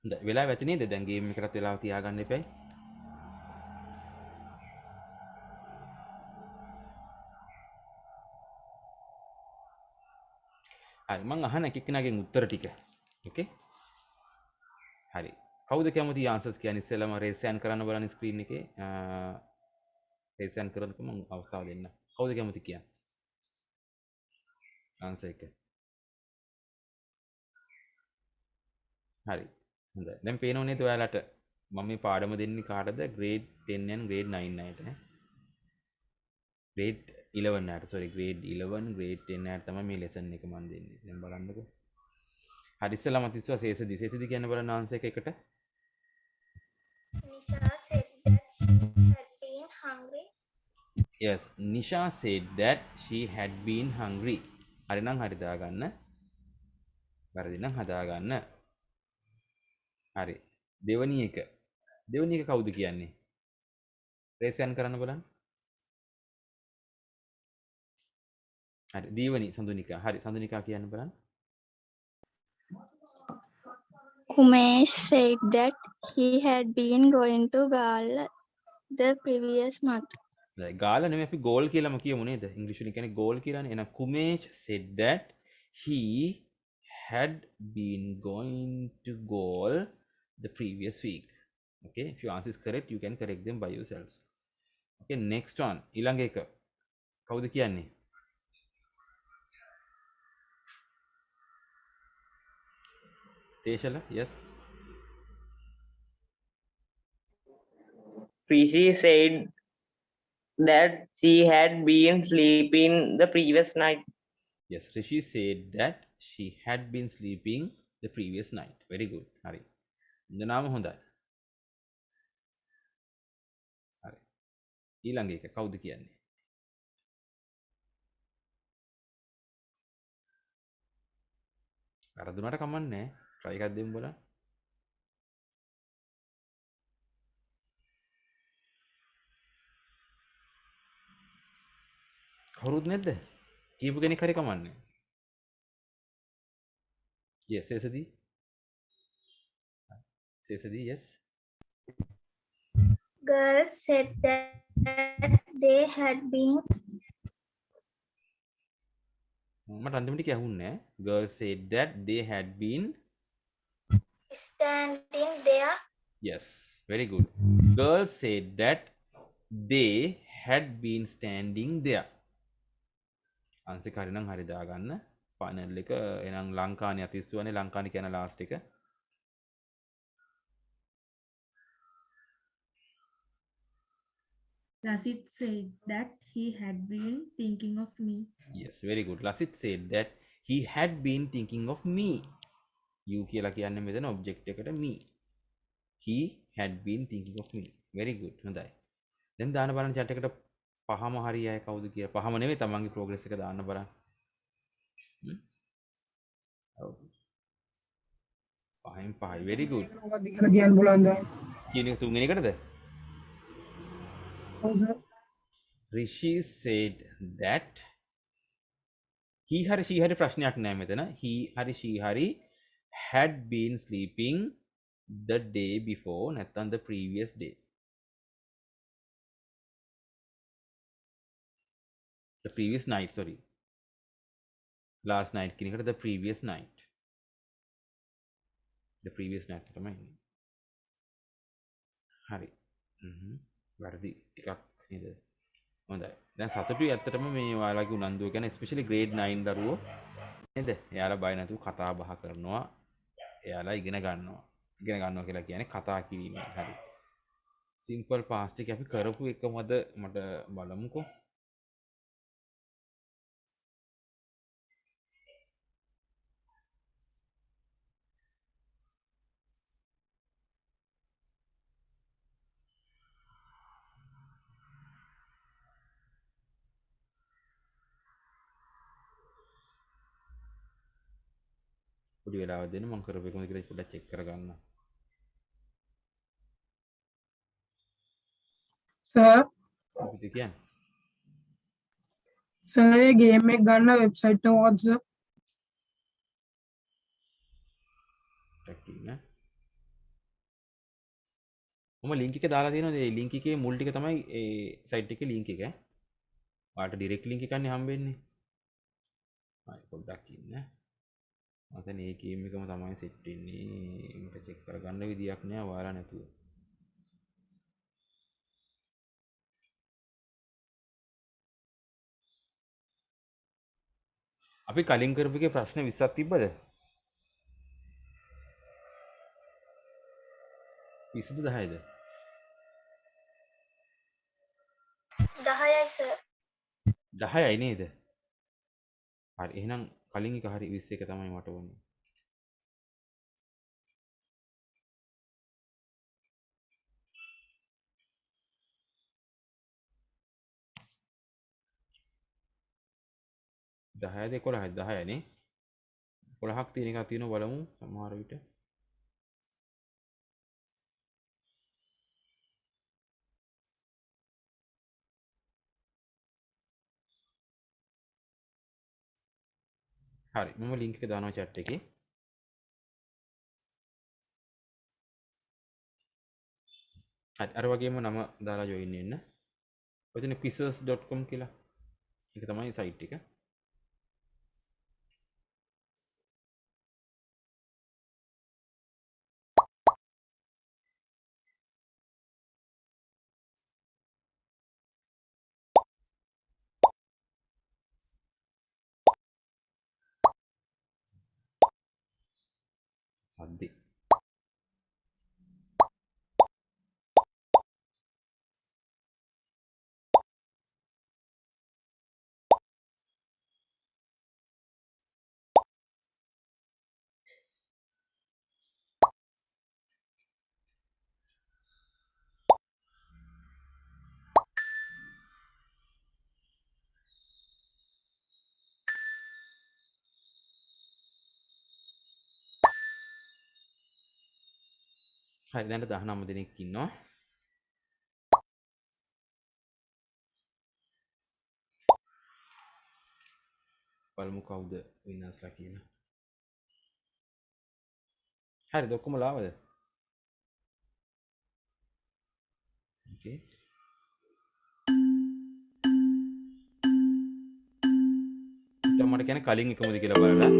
හොඳයි වෙලාව ඇති නේද? දැන් ගේම් එකකට වෙලාව තියාගන්න එපයි. හරි මං අහන එක එක්කෙනාගෙන් උත්තර ටික. ඕකේ? හරි. කවුද කැමති ආන්සර්ස් කියන්නේ? ඉස්සෙල්ලාම රේස් හෑන්ඩ් කරන්න බලන්න ස්ක්‍රීන් එකේ. රේස් හෑන්ඩ් කරනකොට මම අවස්ථාව දෙන්න. කවුද කැමති කියන්නේ? ආන්සර් එක. හරි. හොඳයි. දැන් පේනව නේද ඔයාලට මම මේ පාඩම දෙන්නේ කාටද? grade 10 and grade 9 අයට නේ. grade 11 අයට sorry grade 11 grade 10 අයට තමයි මේ lesson එක මම දෙන්නේ. දැන් බලන්නකෝ. හරි ඉස්සෙල්ලාම තිස්සුවා සේසදි. සේසදි කියන්න බලන්න ආන්සර් එක එකට. Nisha said that she had been hungry. Yes, Nisha said that she had been hungry. හරි නම් හරි දාගන්න. වැරදි නම් හදාගන්න. හරි. දෙවනි එක. දෙවනි එක කවුද කියන්නේ? රේසන් කරන්න බලන්න. හරි. දීවනි සඳුනිකා. හරි. සඳුනිකා කියන්න බලන්න. Kumesh said that he had been going to Gala the previous month. දැන් ගාලා නෙමෙයි අපි ගෝල් කියලාම කියමු නේද? ඉංග්‍රීසි වලින් කියන්නේ ගෝල් කියලානේ. එහෙනම් කුමේෂ් said that he had been going to goal the previous week. Okay, if your answer is correct, you can correct them by yourselves. Okay, next one. ඊළඟ එක. කවුද කියන්නේ? තේෂල, yes. Rishi said that she had been sleeping the previous night. Yes, Rishi said that she had been sleeping the previous night. Very good. හරි. දෙනාම හොඳයි. හරි. ඊළඟ එක කවුද කියන්නේ? වැරදුනට කමන්නේ. try එකක් දෙමු බලන්න. කවුරුත් නැද්ද? කියපු කෙනෙක් හරි කමන්නේ. Yes, සේසදී. සේසදී, yes. Girls said that they had been මට අන්තිමට කියහුන්නේ නැහැ. Girls said that they had been standing there. yes, very good. Girls said that they had been standing there. අන්තික හරි නම් හරි දාගන්න. ෆයිනල් එක එහෙනම් ලංකානේ අතිස්සුවනේ ලංකානේ කියන ලාස්ට් එක. Lasit said that he had been thinking of me. Yes, very good. Lasit said that he had been thinking of me. You කියලා කියන්නේ මෙතන object එකට me. He had been thinking of me. Very good. හොඳයි. දැන් දාන්න බලන්න chat එකට පහම හරි අය කවුද කියලා. පහම නෙවෙයි තමන්ගේ progress එක දාන්න බලන්න. ඔව්. පහෙන් පහයි. Very good. මොකක්ද කියලා කියන්න පුළුවන්ද? කියන එක තුන්වෙනි එකටද? ඔව් sir. Rishi said that he hari she hari ප්‍රශ්නයක් නෑ මෙතන. he hari she hari had been sleeping the day before නැත්නම් the previous day. The previous night, sorry. Last night කියන එකට the previous night. The previous night තමයි. හරි. වැරදි ටිකක් නේද? හොඳයි. දැන් සතුටුයි ඇත්තටම මේ ඔයාලගේ උනන්දුව ගැන especially grade 9 දරුවෝ නේද? එයාලා බය නැතුව කතා බහ කරනවා. එයාලා ඉගෙන ගන්නවා. ඉගෙන ගන්නවා කියලා කියන්නේ කතා කිරීමෙන්. හරි. simple past එක අපි කරපු එකමද මට බලමුකෝ. පොඩි වෙලාවක් දෙන්න මම කරපු එකමද කියලා පොඩ්ඩක් චෙක් කරගන්න. සර් මොකද කියන්නේ? සර් ඒ ගේම් එක ගන්න වෙබ්සයිට් එක මොකක්ද සර්? ටැක් ඉන්න. මම ලින්ක් එක දාලා තියෙනවා. ඒ ලින්ක් එකේ මුල් ටික තමයි ඒ සයිට් එකේ ලින්ක් එක. ඔයාලට ඩිරෙක්ට් ලින්ක් එකක් නේ හම්බෙන්නේ. හරි පොඩ්ඩක් ඉන්න. මතන මේ ගේම් එකම තමයි සෙට් වෙන්නේ. මේක චෙක් කරගන්න විදියක් නෑ ඔයාලා නැතුව. අපි කලින් කරපු එකේ ප්‍රශ්න 20ක් තිබ්බද? 20ද 10ද? 10යි සර්. 10යි නේද? හරි එහෙනම් කලින් එක හරි 21 තමයි මට වුනේ. දහයද 11ද 10යි නේ 11ක් තියෙන එකක් තියෙනවා බලමු සමහර විට හරි මම ලින්ක් එක දානවා chat එකේ හරි අර වගේම නම දාලා join වෙන්න ඔතන quizzes.com කියලා ඒක තමයි site එක සද්දේ හරි දැන් 19 දෙනෙක් ඉන්නවා බලමු කවුද වින්නර්ස්ලා කියලා හරිද ඔක්කොම ලාවද ඕකේ දැන් මට කියන්නේ කලින් එකමද කියලා බලලා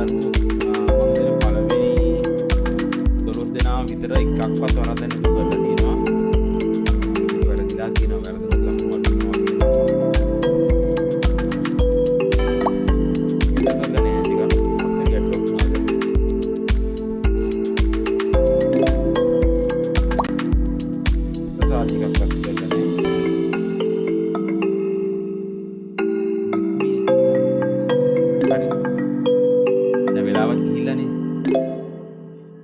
දරුවෝ මම දෙන පළවෙනි 12 දෙනා විතර එකක්වත් වරද්ද නැතුව කරලා තියෙනවා. ඒක වැරදිලා තියෙනවා. වැරදුනොත් ලකුණු අඩු වෙනවා කියනවා. ඒක කරලා නෑ ටිකක්. හතරි ගැටලුවක් වුණාද? ප්‍රසාදිකක්වත් කරලා නෑ. හරි. දැන් වෙලාවත් ගිහිල්ලානේ.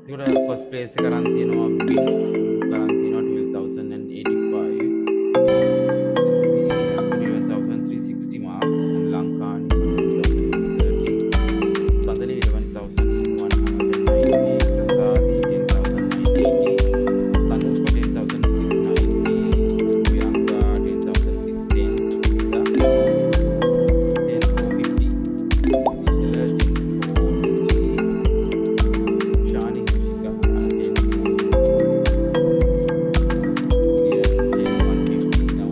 ඒකට ෆස්ට් ප්ලේස් එක කරන් තියෙනවා බිල් කරන් තියෙනවා 12085. 11,360 marks and Lankani 30. Sadali 11,190. Prasadi 10,980. Sanupa 10,690. Priyanka 10,610. Nida 10,450. Angela 10,450. Shani Hushika 10,150. Naudya second 10,000. 9,800.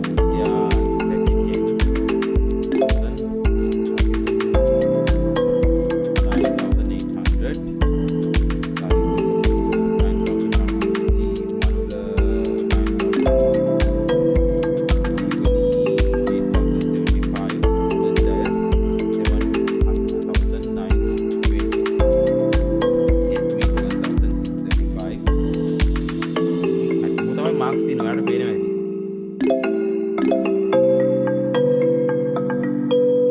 Karibu 9,160. Manula 9,000. Marx තියෙනවා යාට පේනවා ඇති.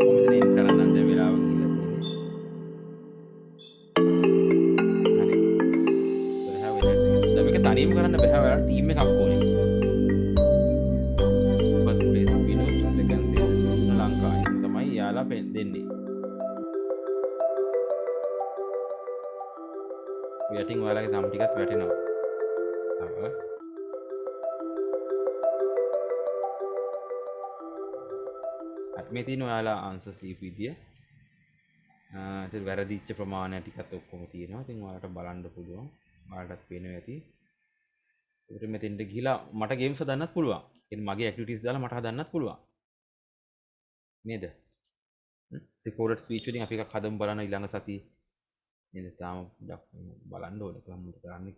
කොහොමද නේ කරන්න දැන් වෙලාව ගිහිල්ලා තියෙන්නේ. හරි. බෑ වෙලට. දැන් මේක තනියම කරන්න බෑ. ඔයාලා ටීම් එකක් ඕනේ. ෆස්ට් ප්ලේස් විනෝද් සෙකන්ඩ් ප්ලේස් ශ්‍රී ලංකාව. ඒක තමයි යාලා දෙන්නේ. යටින් ඔයාලගේ නම් ටිකත් වැටෙනවා. තව මේ තියෙන ඔයාලා ආන්සර්ස් ලියපු විදිය. ඒත් වැරදිච්ච ප්‍රමාණය ටිකත් ඔක්කොම තියෙනවා. ඉතින් ඔයාලට බලන්න පුළුවන්. ඔයාලටත් පේනවා ඇති. ඒකට මෙතෙන්ට ගිහිලා මට ගේම්ස් හදන්නත් පුළුවන්. කියන්නේ මගේ ඇක්ටිවිටීස් දාලා මට හදන්නත් පුළුවන්. නේද? රෙකෝඩඩ් ස්පීච් වලින් අපි එකක් හදමු බලන්න ඊළඟ සතියේ. නේද? තාම බලන්න ඕනේ කොහොමද කරන්නේ.